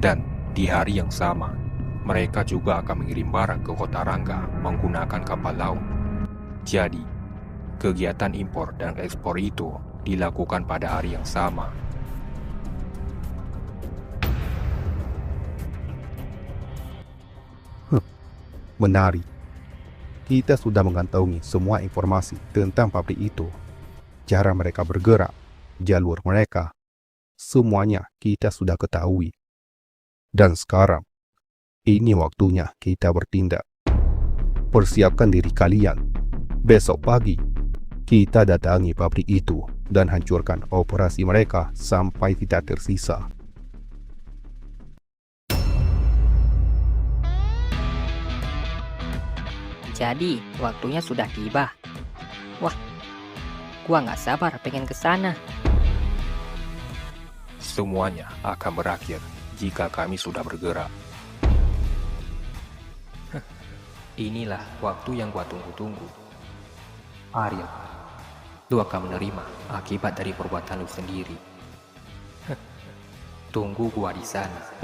Dan di hari yang sama, mereka juga akan mengirim barang ke Kota Rangga menggunakan kapal laut. Jadi, kegiatan impor dan ekspor itu dilakukan pada hari yang sama.
Menarik. Kita sudah mengantongi semua informasi tentang pabrik itu. Cara mereka bergerak, jalur mereka, semuanya kita sudah ketahui. Dan sekarang, ini waktunya kita bertindak. Persiapkan diri kalian. Besok pagi, kita datangi pabrik itu dan hancurkan operasi mereka sampai tidak tersisa.
Jadi, waktunya sudah tiba. Wah, gua nggak sabar pengen ke sana.
Semuanya akan berakhir jika kami sudah bergerak.
Inilah waktu yang gua tunggu-tunggu. Ariel, lu akan menerima akibat dari perbuatan lu sendiri. Tunggu gua di sana.